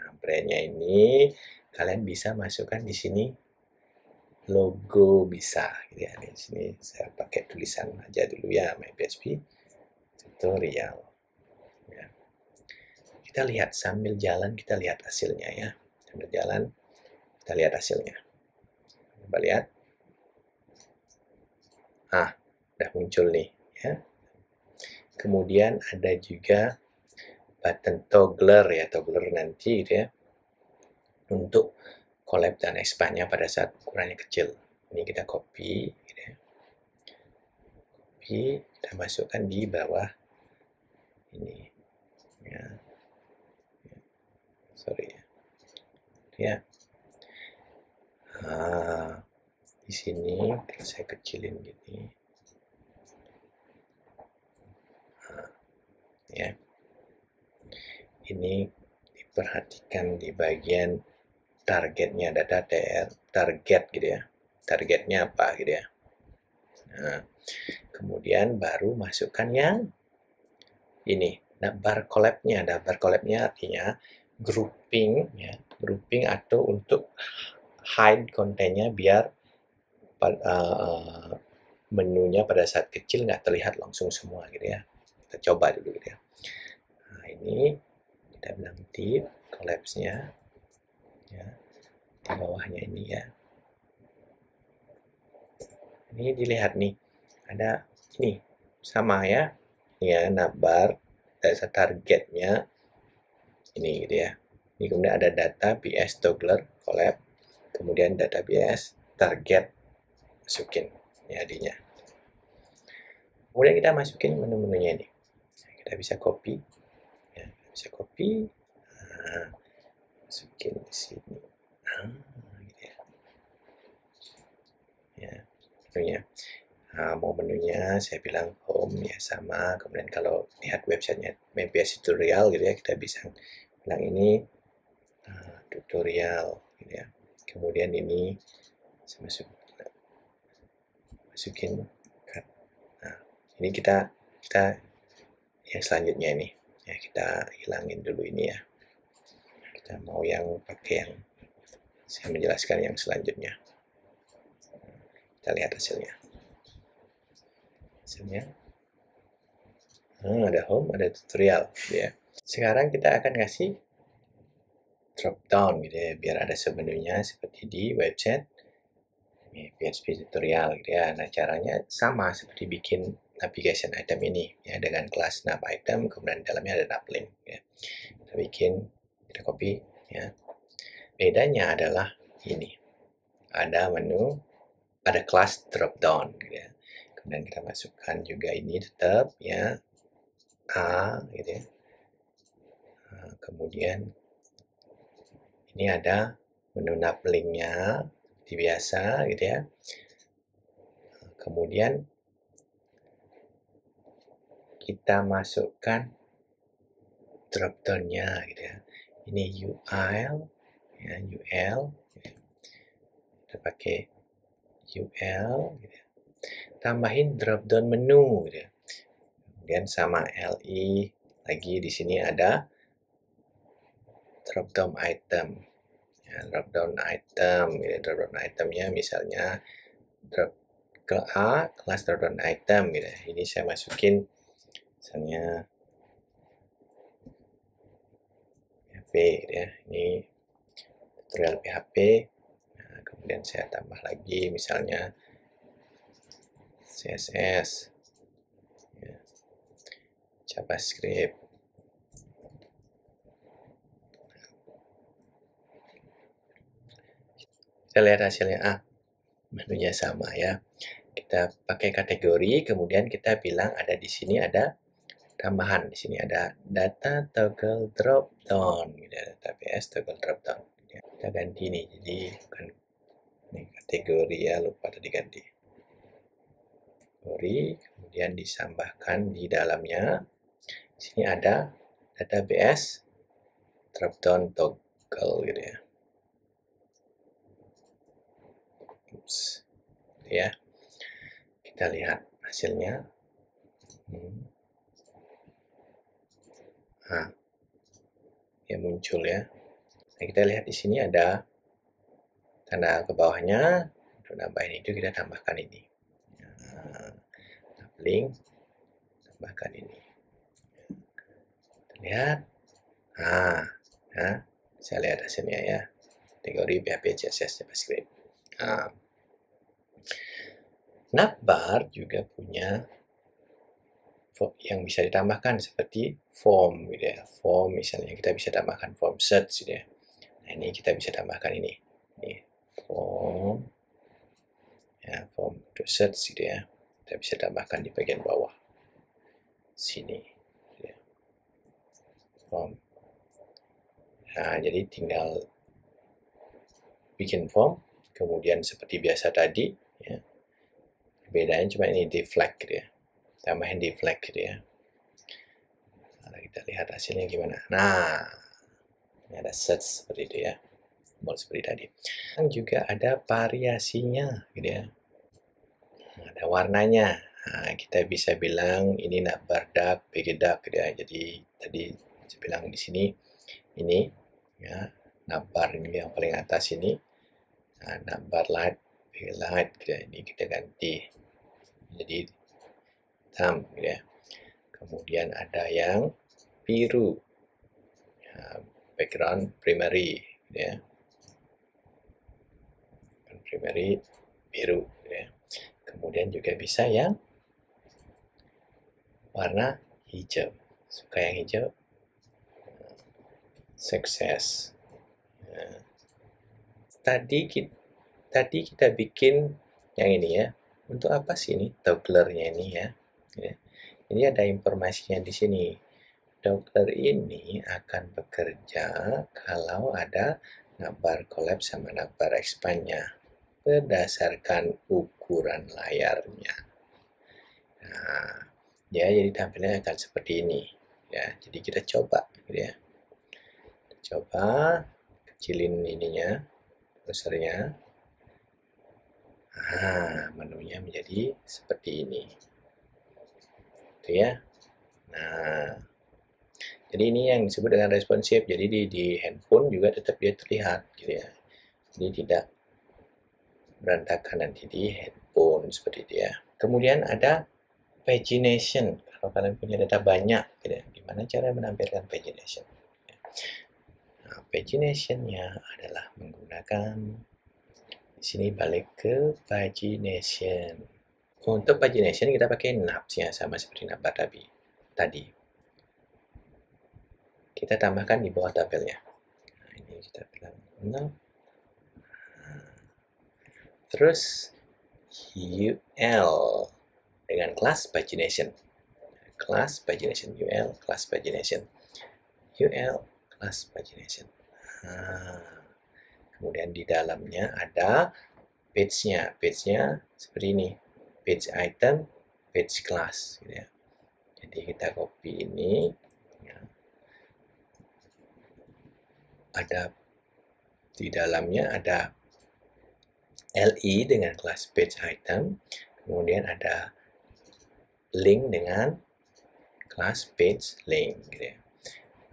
[SPEAKER 1] Nah, brandnya ini kalian bisa masukkan di sini logo bisa gitu ya. Di sini saya pakai tulisan aja dulu ya, MyPHP tutorial. Ya. Kita lihat sambil jalan, kita lihat hasilnya ya. Sambil jalan kita lihat hasilnya. Coba lihat. Udah muncul nih ya. Kemudian ada juga button toggler ya, toggler nanti gitu ya, untuk collab dan expand-nya pada saat ukurannya kecil. Ini kita copy gitu ya. Copy, kita masukkan di bawah ini ya. Sorry ya. Di sini saya kecilin gini. Ya. Ini diperhatikan di bagian targetnya, data target gitu ya. Targetnya apa gitu ya. Nah, kemudian baru masukkan yang ini, navbar collab-nya. Navbar collab-nya artinya grouping ya, grouping atau untuk hide kontennya biar menunya pada saat kecil nggak terlihat langsung semua gitu ya. Kita coba dulu gitu ya. Nah, ini kita bilang tip collapse-nya ya, di bawahnya ini ya. Ini dilihat nih, ada ini sama ya, navbar dasar targetnya ini gitu ya. Ini kemudian ada data BS toggler collab, kemudian data BS target masukin ya adinya. Kemudian kita masukin menu-menunya ini. Kita bisa copy, ya, kita bisa copy, masukin di sini. Gitu ya. Ya, menunya. Mau menunya saya bilang home ya sama. Kemudian kalau lihat websitenya MyPHP tutorial gitu ya, kita bisa bilang ini tutorial gitu ya. Kemudian ini saya masukin. Nah, ini kita yang selanjutnya ini ya, kita hilangin dulu ini ya. Kita mau yang pakai yang saya menjelaskan yang selanjutnya. Kita lihat hasilnya. Ada home, ada tutorial, gitu ya. Sekarang kita akan kasih drop down, gitu ya, biar ada semenunya seperti di website PHP tutorial, gitu ya. Nah, caranya sama seperti bikin navigation item ini, ya, dengan kelas nav item, kemudian dalamnya ada nav link, ya. Kita bikin, kita copy, ya. Bedanya adalah ini, ada menu, ada kelas drop down, gitu ya. Kemudian kita masukkan juga ini tetap, ya, A, gitu ya. Nah, kemudian ini ada menu nav link-nya seperti biasa, gitu ya. Kemudian kita masukkan drop down-nya, gitu ya. Ini UL, ya, UL, ya. Kita pakai UL, gitu ya. Tambahin drop down menu, gitu ya. Kemudian sama LI lagi di sini ada drop down item, ya, drop down item, gitu. Drop down itemnya misalnya drop ke A, kelas drop down item, gitu. Ini saya masukin misalnya PHP, gitu ya. Ini tutorial PHP. Nah, kemudian saya tambah lagi misalnya CSS, ya, JavaScript. Kita lihat hasilnya. Menunya sama, ya. Kita pakai kategori, kemudian kita bilang ada di sini ada tambahan. Di sini ada data toggle drop down, gitu ya, data PS toggle drop down. Ya, kita ganti nih, jadi bukan ini kategori, ya, lupa tadi ganti. Kategori, kemudian ditambahkan di dalamnya. Di sini ada database drop down toggle, gitu ya. Oops. Ya. Kita lihat hasilnya. Nah, ya muncul, ya. Nah, kita lihat di sini ada tanda ke bawahnya. Untuk nambahin itu kita tambahkan ini. Nah, link, tambahkan ini. Kita lihat. Nah, ya, saya lihat hasilnya, ya. Kategori PHP CSS JavaScript. Nah, navbar juga punya yang bisa ditambahkan seperti form, gitu ya. Form misalnya kita bisa tambahkan form search, gitu ya. Nah, ini kita bisa tambahkan ini. Ini form, ya, form to search, gitu ya. Kita bisa tambahkan di bagian bawah sini, gitu ya. Form. Nah, jadi tinggal bikin form, kemudian seperti biasa tadi, ya. Bedanya cuma ini di flag, gitu ya. Tambahin di flag, gitu ya. Nah, kita lihat hasilnya gimana. Nah, ini ada search seperti itu, ya. Seperti tadi. Dan juga ada variasinya, gitu ya. Nah, ada warnanya. Nah, kita bisa bilang ini navbar dark, PG dark, gitu ya. Jadi tadi saya bilang di sini ini, ya, navbar ini yang paling atas ini. Nah, navbar light, PG light, gitu ya. Ini kita ganti jadi hitam, gitu ya. Kemudian ada yang biru, ya, background primary, gitu ya. Primary biru, gitu ya. Kemudian juga bisa yang warna hijau. Suka yang hijau? Sukses. Nah, tadi kita bikin yang ini, ya. Untuk apa sih ini togglernya ini, ya? Ini ada informasinya di sini. Toggler ini akan bekerja kalau ada navbar collapse sama navbar expand-nya berdasarkan ukuran layarnya. Nah, ya, jadi tampilnya akan seperti ini, ya. Jadi kita coba, gitu ya. Kita coba kecilin ininya, kursornya. Nah, menunya menjadi seperti ini, gitu ya. Nah, jadi ini yang disebut dengan responsif. Jadi di handphone juga tetap dia terlihat, gitu ya. Jadi tidak berantakan nanti di handphone seperti itu, ya. Kemudian ada pagination. Kalau kalian punya data banyak, gitu ya, gimana cara menampilkan pagination? Nah, pagination-nya adalah menggunakan, di sini balik ke pagination. Untuk pagination kita pakai nabs ya, sama seperti navbar tadi. Kita tambahkan di bawah tabelnya. Nah, ini kita bilang nab. Terus UL dengan kelas pagination. Kelas pagination UL, kelas pagination. UL, kelas pagination. Nah, kemudian di dalamnya ada page-nya. Page-nya seperti ini. Page item, page class. Gitu ya. Jadi kita copy ini. Ya. Ada di dalamnya ada LI dengan kelas page item. Kemudian ada link dengan kelas page link. Gitu ya.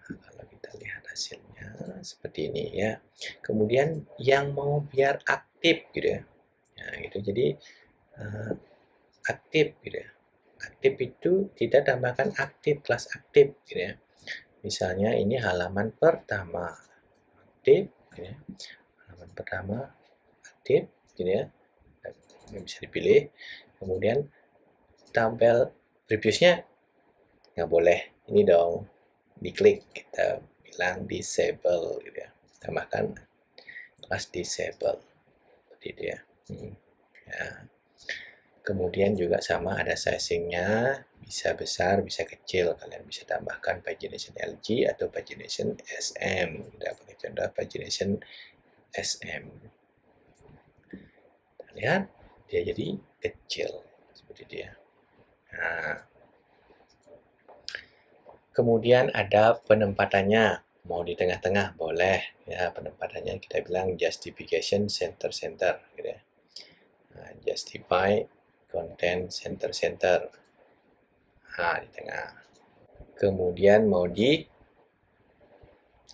[SPEAKER 1] Nah, kalau kita lihat hasilnya seperti ini ya. Kemudian yang mau biar aktif gitu ya. Nah, gitu. Jadi aktif gitu ya. Aktif itu kita tambahkan aktif, kelas aktif gitu ya. Misalnya ini halaman pertama aktif gitu ya. Halaman pertama aktif gitu ya. Ini bisa dipilih. Kemudian tabel previousnya nggak boleh. Ini dong diklik, kita bilang disable gitu ya. Tambahkan kelas disable seperti itu ya. Ya. Kemudian juga sama ada sizingnya, bisa besar, bisa kecil. Kalian bisa tambahkan pagination LG atau pagination SM. Kita pakai contoh pagination SM. Kita lihat, dia jadi kecil. Seperti dia. Nah, kemudian ada penempatannya. Mau di tengah-tengah, boleh. Ya, penempatannya kita bilang justification center-center. Gitu ya. Nah, justify content center-center. Nah, di tengah. Kemudian mau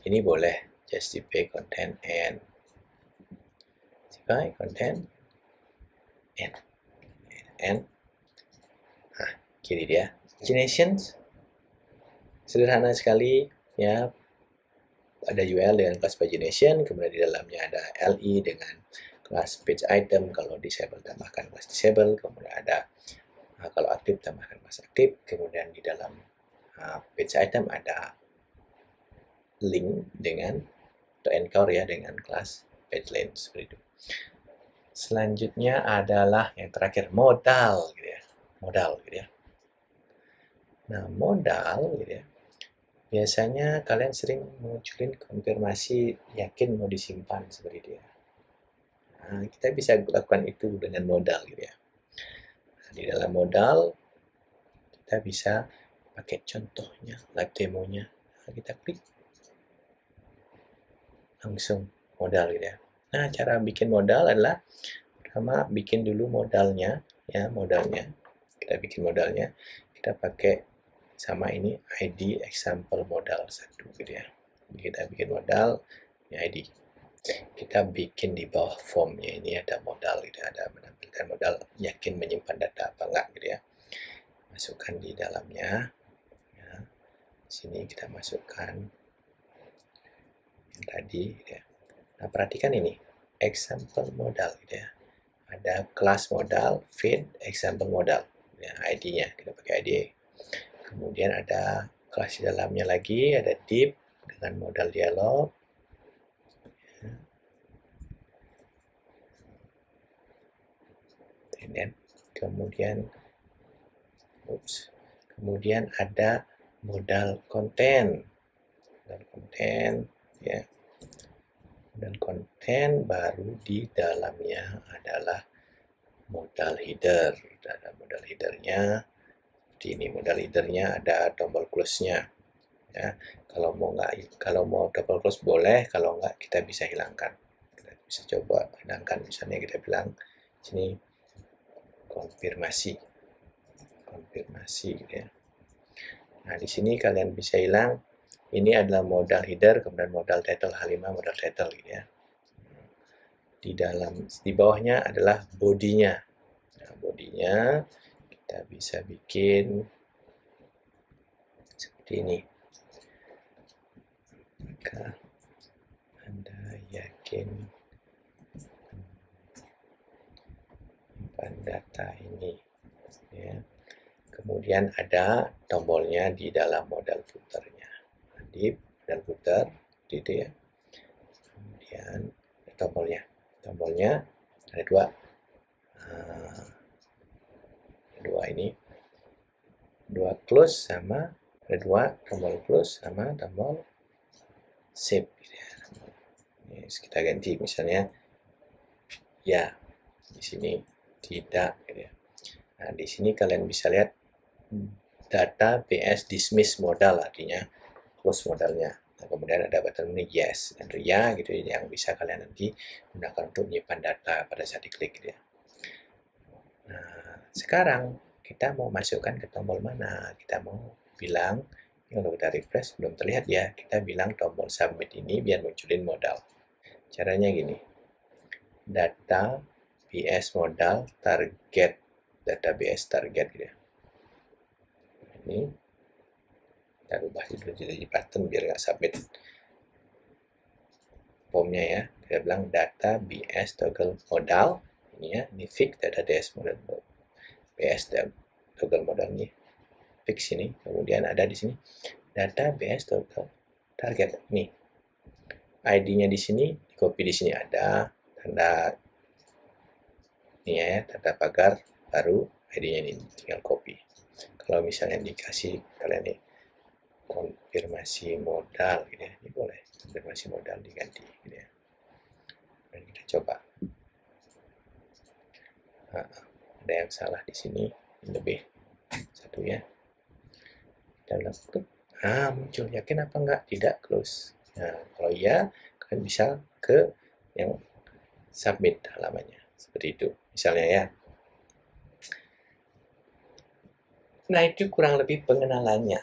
[SPEAKER 1] ini boleh justify content and justify content and nah, kiri dia. Paginations sederhana sekali ya. Ada UL dengan kelas pagination, kemudian di dalamnya ada LI dengan kelas page item. Kalau disable tambahkan kelas disable, kemudian ada kalau aktif tambahkan kelas aktif, kemudian di dalam page item ada link dengan atau anchor ya dengan kelas page link seperti itu. Selanjutnya adalah yang terakhir modal gitu ya. Modal gitu ya. Nah, modal gitu ya. Biasanya kalian sering munculin konfirmasi yakin mau disimpan seperti itu ya. Nah, kita bisa lakukan itu dengan modal gitu ya. Nah, di dalam modal kita bisa pakai contohnya, live demonya. Nah, kita klik langsung modal gitu ya. Nah, cara bikin modal adalah pertama bikin dulu modalnya ya, modalnya. Kita bikin modalnya, kita pakai sama ini ID example modal 1 gitu ya. Kita bikin modal ini ID. Kita bikin di bawah formnya ini ada modal gitu, ada menampilkan modal yakin menyimpan data apa enggak gitu ya. Masukkan di dalamnya. Ya. Sini kita masukkan yang tadi gitu ya. Nah, perhatikan ini example modal gitu ya. Ada kelas modal, feed, example modal. Ya, ID-nya kita pakai ID. Kemudian ada kelas di dalamnya lagi, ada div dengan modal dialog. Kemudian ada modal konten. Modal konten ya. Modal konten baru di dalamnya adalah modal header. Ada modal headernya. Ini modal headernya ada tombol close-nya. Ya, kalau mau double close boleh, kalau enggak kita bisa hilangkan. Kita bisa coba hilangkan, misalnya kita bilang sini konfirmasi gitu ya. Nah, di sini kalian bisa hilang ini adalah modal header, kemudian modal title H5, modal title gitu ya. Di bawahnya adalah bodinya. Nah, bodinya kita bisa bikin seperti ini. Maka Anda yakin menyimpan data ini, ya. Kemudian ada tombolnya di dalam modal footernya. Di modal footer, gitu ya. Kemudian tombolnya ada dua. Dua close sama ada dua tombol close sama tombol save, gitu ya. Ini kita ganti misalnya ya, di sini tidak, gitu ya. Nah, di sini kalian bisa lihat data PS dismiss modal, artinya close modalnya. Nah, kemudian ada button ini yes dan ya, gitu ya, yang bisa kalian nanti gunakan untuk menyimpan data pada saat diklik, gitu ya. Nah, sekarang kita mau masukkan ke tombol mana? Kita mau bilang, kalau kita refresh belum terlihat ya, kita bilang tombol submit ini biar munculin modal. Caranya gini, data BS modal target, database target, gitu ya. Ini kita ubah dulu jadi button biar nggak submit formnya ya. Kita bilang data BS toggle modal, ini ya, ini fix data DS modal BS toggle modal ini fix ini. Kemudian ada di sini data BS toggle target, nih ID-nya di sini, di copy di sini ada tanda ini ya, tanda pagar baru, ID-nya ini tinggal copy. Kalau misalnya dikasih kalian nih konfirmasi modal, gitu ya, ini boleh konfirmasi modal diganti, gitu ya. Dan kita coba. Nah, ada yang salah di sini, lebih satu ya. Kita ulang klik. Muncul, yakin apa enggak? Tidak, close. Nah, kalau iya, kalian bisa ke yang submit halamannya. Seperti itu, misalnya ya. Nah, itu kurang lebih pengenalannya.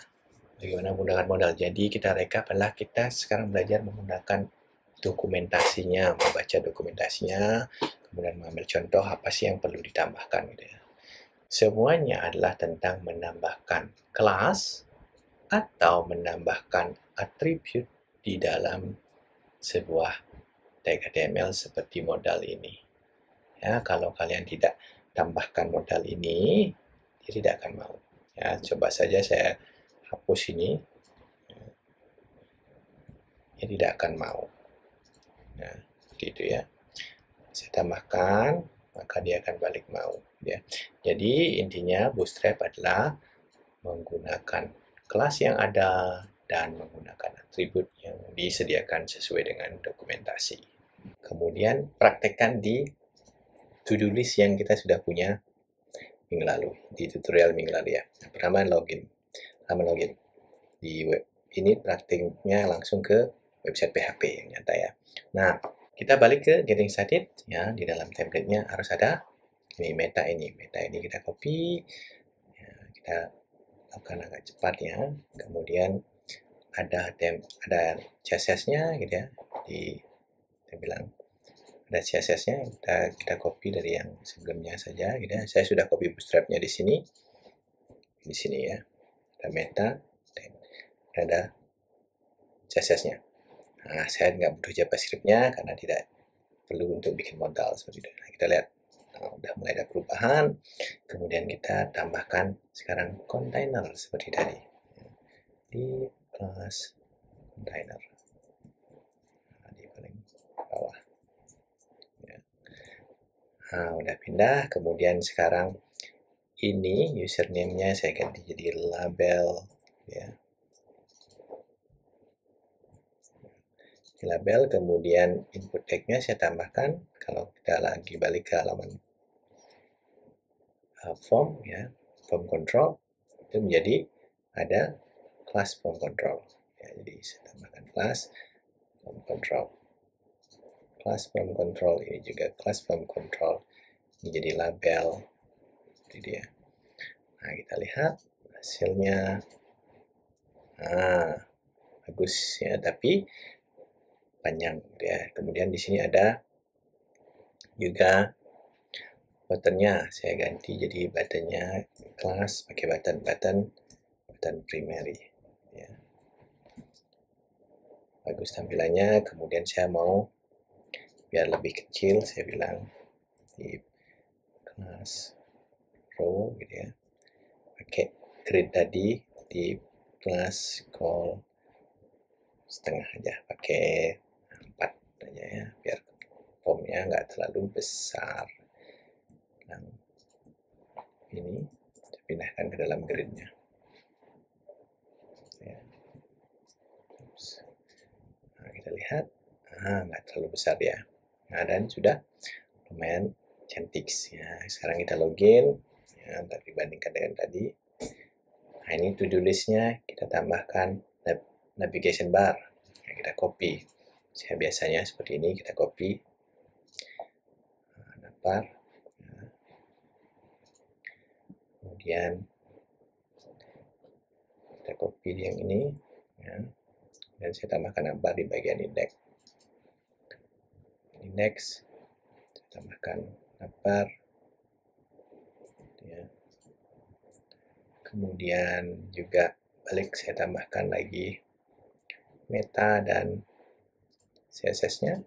[SPEAKER 1] Bagaimana menggunakan modal. Jadi, kita rekap adalah kita sekarang belajar menggunakan dokumentasinya, membaca dokumentasinya, kemudian mengambil contoh apa sih yang perlu ditambahkan, gitu ya. Semuanya adalah tentang menambahkan kelas atau menambahkan atribut di dalam sebuah tag HTML seperti modal ini. Ya, kalau kalian tidak tambahkan modal ini, dia tidak akan mau. Ya, coba saja saya hapus ini, dia tidak akan mau. Nah, gitu ya. Saya tambahkan, maka dia akan balik mau. Ya. Jadi intinya Bootstrap adalah menggunakan kelas yang ada dan menggunakan atribut yang disediakan sesuai dengan dokumentasi. Kemudian praktekkan di to-do list yang kita sudah punya minggu lalu, di tutorial minggu lalu ya. Pertama login di web. Ini praktiknya langsung ke website PHP yang nyata ya. Nah, kita balik ke getting started ya. Di dalam template-nya harus ada ini meta ini kita copy ya, kita lakukan agak cepat ya. Kemudian ada CSS-nya gitu ya. Kita bilang ada CSS-nya, kita copy dari yang sebelumnya saja gitu ya. Saya sudah copy Bootstrap-nya di sini ya. Ada meta dan ada CSS-nya. Nah, saya nggak butuh JavaScript-nya karena tidak perlu untuk bikin modal seperti itu. Nah, kita lihat udah mulai ada perubahan. Kemudian kita tambahkan sekarang container seperti tadi di kelas container. Nah, di paling bawah. Ya. Nah, udah pindah. Kemudian sekarang ini username-nya saya ganti jadi label ya. Label, kemudian input tag-nya saya tambahkan. Kalau kita lagi balik ke halaman form ya, form control itu menjadi ada class form control ya, jadi saya tambahkan class form control ini juga class form control, ini jadi label ini dia. Nah, kita lihat hasilnya. Nah, bagus ya, tapi panjang ya. Kemudian di sini ada juga buttonnya, saya ganti jadi buttonnya kelas pakai button primary ya. bagus tampilannya. Kemudian saya mau biar lebih kecil, saya bilang di kelas row gitu ya, pakai grid tadi di kelas call setengah aja, pakai 4 aja ya, biar formnya nggak terlalu besar. Nah, ini saya pindahkan ke dalam gridnya ya. Nah, kita lihat, nggak terlalu besar ya. Nah, dan sudah lumayan cantik ya. Sekarang kita login ya, dibandingkan dengan tadi. Nah, ini to-do listnya kita tambahkan navigation bar ya, kita copy. Saya biasanya seperti ini, kita copy navbar ya. Kemudian kita copy yang ini ya, dan saya tambahkan navbar di bagian index. Saya tambahkan navbar ya. Kemudian juga balik saya tambahkan lagi meta dan CSS-nya,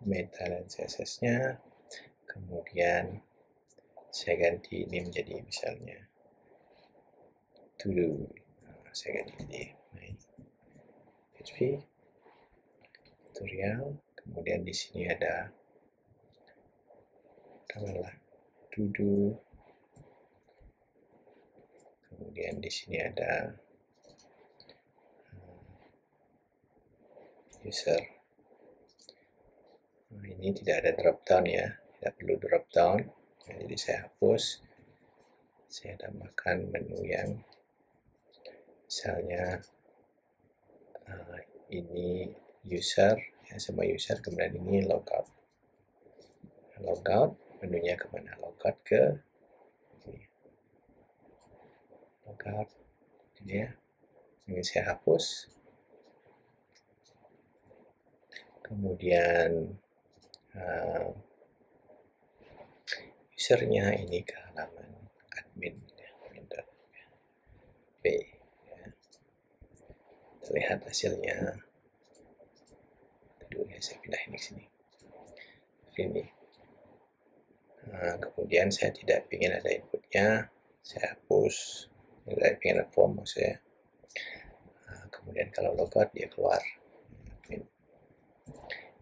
[SPEAKER 1] meta dan CSS-nya. Kemudian saya ganti ini menjadi misalnya to do. Nah, saya ganti menjadi PHP tutorial. Kemudian di sini ada katakanlah to do. Kemudian di sini ada user. Nah, ini tidak ada drop down ya, tidak perlu drop down. Nah, jadi saya hapus. Saya tambahkan menu yang misalnya ini user ya, semua user, kemudian ini logout. Logout menunya kemana? Logout ke ini. Logout ini ya. Ini saya hapus. Kemudian usernya ini ke halaman admin ya, admin.p ya. Kita lihat hasilnya. Aduh ya, saya pindahin ke sini. Ini. Nah, kemudian saya tidak ingin ada inputnya, saya hapus. Tidak ingin ada form maksudnya. Nah, kemudian kalau logout dia keluar.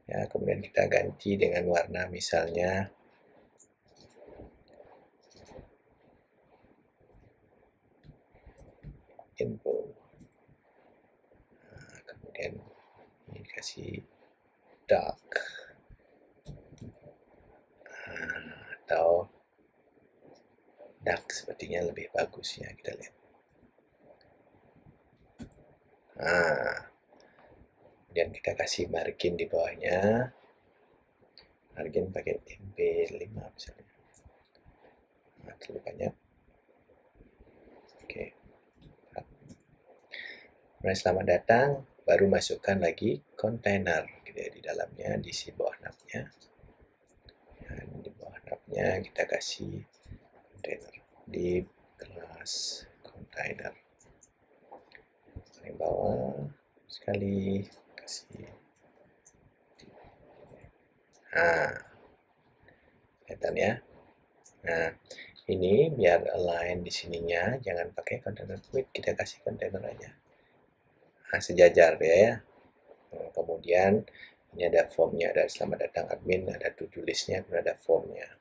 [SPEAKER 1] Ya, kemudian kita ganti dengan warna misalnya info. Nah, kemudian ini kasih dark atau dark, sepertinya lebih bagus ya, kita lihat. Nah, kemudian kita kasih margin di bawahnya, margin pakai MP5 misalnya. Nah, terlalu banyak. Oke. Kemudian selamat datang, baru masukkan lagi kontainer gitu ya, di dalamnya, diisi bawah navnya. Dan di bawah navnya kita kasih kontainer di kelas kontainer. Paling bawah sekali kasih. Nah, kelihatan ya. Nah, ini biar align di sininya, jangan pakai kontainer quit, kita kasih kontainer aja. Nah, sejajar ya. Nah, kemudian ini ada formnya, ada selamat datang admin, ada to-do listnya, kemudian ada formnya.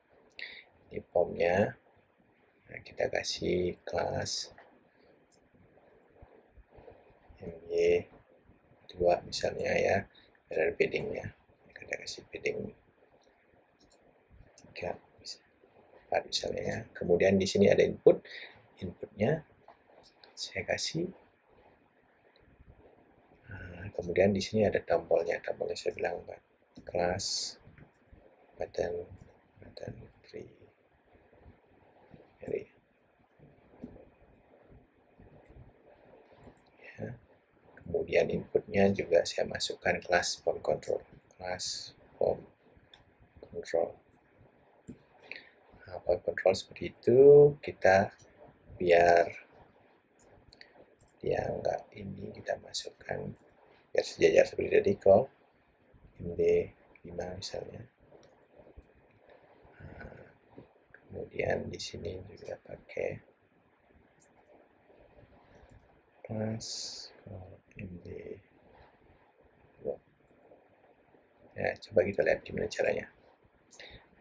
[SPEAKER 1] Di formnya, nah, kita kasih kelas MY2 misalnya ya, ada paddingnya. Kita kasih padding 3, 4 misalnya ya. Kemudian di sini ada inputnya saya kasih. Kemudian di sini ada tombolnya saya bilang kelas button free. Jadi, ya. Kemudian inputnya juga saya masukkan kelas form control, Nah, form control seperti itu. Kita biar yang enggak ini kita masukkan biar sejajar seperti tadi, call MD5 misalnya. Kemudian di sini juga pakai class call MD. Ya, coba kita lihat gimana caranya.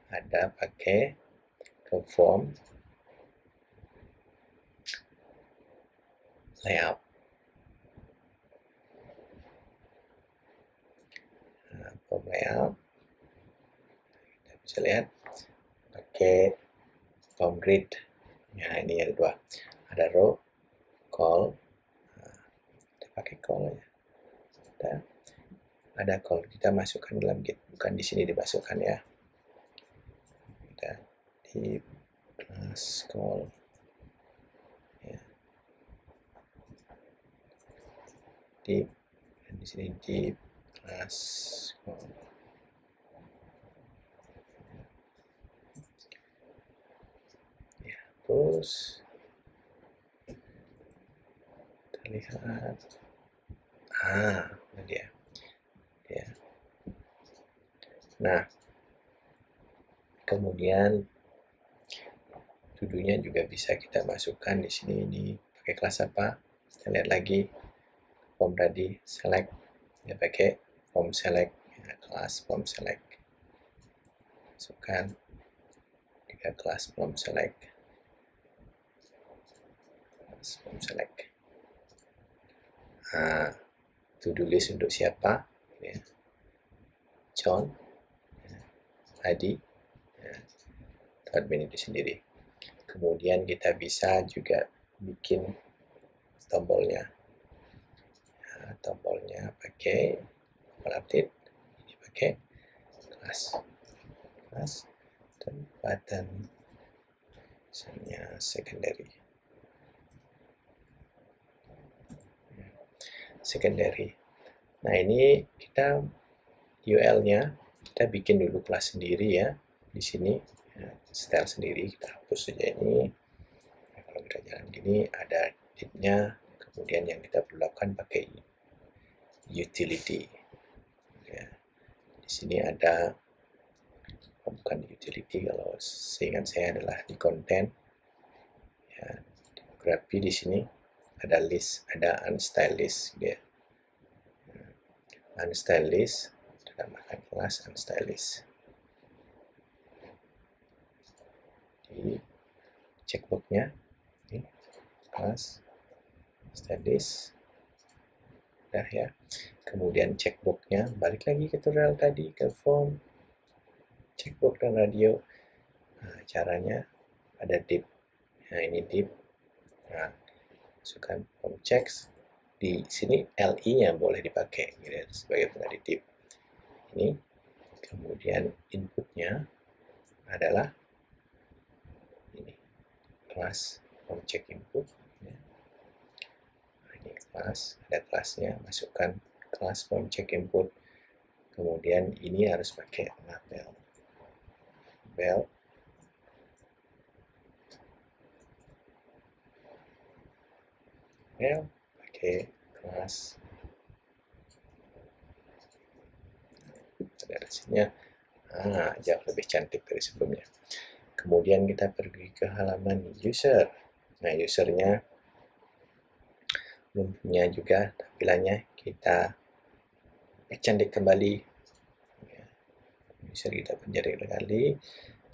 [SPEAKER 1] Ada pakai ke form layout. Form layout kita bisa lihat pakai form grid. Ya, ini ada dua, ada row, call. Kita pakai call ya. Ada call, kita masukkan dalam git, bukan di sini dimasukkan ya. Kita di class call ya. Di sini di class call. Ya, terus kita lihat, ini dia. Ya. Nah, kemudian to-do-nya juga bisa kita masukkan di sini. Ini pakai kelas apa? Kita lihat lagi form tadi, select ya, pakai form select ya, kelas form select. Masukkan tiga kelas form select. Kelas form select. To-do list untuk siapa? Ya. John, ya. ID, ya. Admin itu sendiri. Kemudian kita bisa juga bikin tombolnya. Nah, tombolnya pakai update, ini pakai class dan button misalnya secondary. Nah, ini kita UL-nya kita bikin dulu kelas sendiri ya. Di sini ya, style sendiri kita hapus saja ini. Nah, kalau kita jalan gini ada div-nya, kemudian yang kita perlu lakukan pakai utility. Ya. Di sini ada, bukan utility, kalau seingat saya adalah di content. Ya, grafi di sini ada list, ada unstyled list. Ya. Unstyled list, kita tambahkan kelas unstyled list. Di checkbox-nya, ini kelas unstyled list. Nah ya, kemudian checkbox-nya balik lagi ke tutorial tadi, ke form, checkbox dan radio. Nah, caranya ada div. Nah, ini div. Nah, masukkan form checks. Di sini LI-nya boleh dipakai gitu, sebagai pengaditif. Ini kemudian inputnya adalah ini kelas form check input. Ya. Nah, ini kelas, ada kelasnya, masukkan kelas form check input. Kemudian ini harus pakai label. Pakai kelas hasilnya jauh lebih cantik dari sebelumnya. Kemudian kita pergi ke halaman user. Nah, usernya belum punya juga tampilannya, kita cantik kembali. User kita penjari kembali,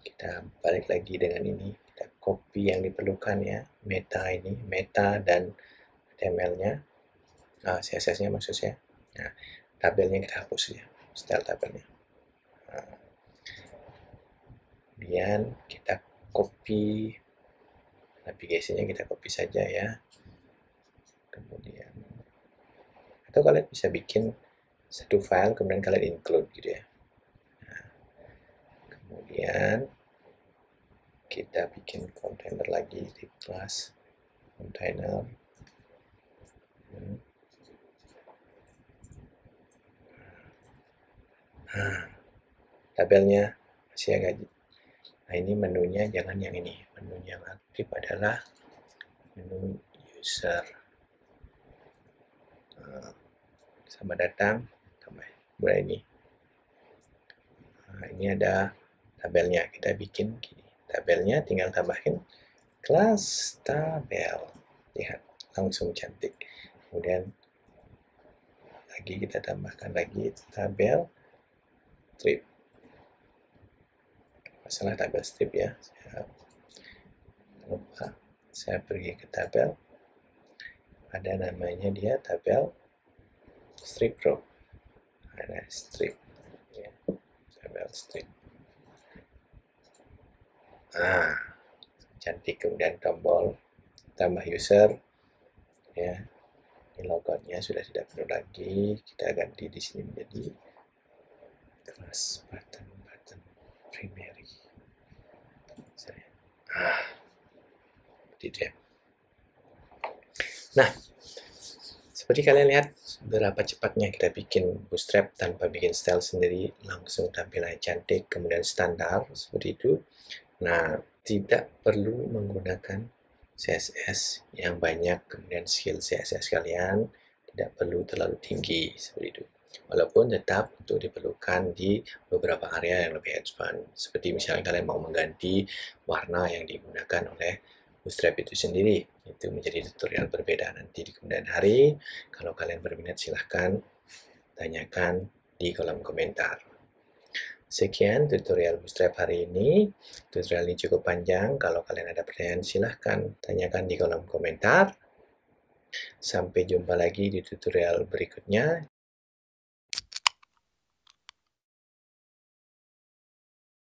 [SPEAKER 1] kita balik lagi dengan ini, kita copy yang diperlukan ya, meta dan HTML-nya, CSS-nya maksudnya. Nah, tabelnya kita hapus ya, style tabelnya. Kemudian kita copy navigasinya, kita copy saja ya. Kemudian atau kalian bisa bikin satu file kemudian kalian include gitu ya. Nah, kemudian kita bikin container lagi di kelas container. Tabelnya masih agak. Nah, ini menunya jangan yang ini. Menu yang aktif adalah menu user. Selamat datang, mulai ini. Ini ada tabelnya, kita bikin gini. Tabelnya tinggal tambahin kelas tabel. Lihat, langsung cantik. Kemudian lagi kita tambahkan lagi tabel strip. Masalah tabel strip ya. Lupa, saya pergi ke tabel. Ada namanya dia tabel strip row. Ada strip. Ya, tabel strip. Cantik. Kemudian tombol tambah user. Ya, ini logoutnya sudah tidak perlu lagi, kita ganti di sini menjadi kelas button primary. Seperti itu ya. Nah, seperti kalian lihat berapa cepatnya kita bikin Bootstrap tanpa bikin style sendiri, langsung tampilannya cantik, kemudian standar seperti itu. Nah, tidak perlu menggunakan CSS yang banyak, kemudian skill CSS kalian tidak perlu terlalu tinggi seperti itu. Walaupun tetap untuk diperlukan di beberapa area yang lebih advance, seperti misalnya kalian mau mengganti warna yang digunakan oleh Bootstrap itu sendiri. Itu menjadi tutorial berbeda nanti di kemudian hari. Kalau kalian berminat silahkan tanyakan di kolom komentar. Sekian tutorial Bootstrap hari ini. Tutorial ini cukup panjang. Kalau kalian ada pertanyaan, silahkan tanyakan di kolom komentar. Sampai jumpa lagi di tutorial berikutnya.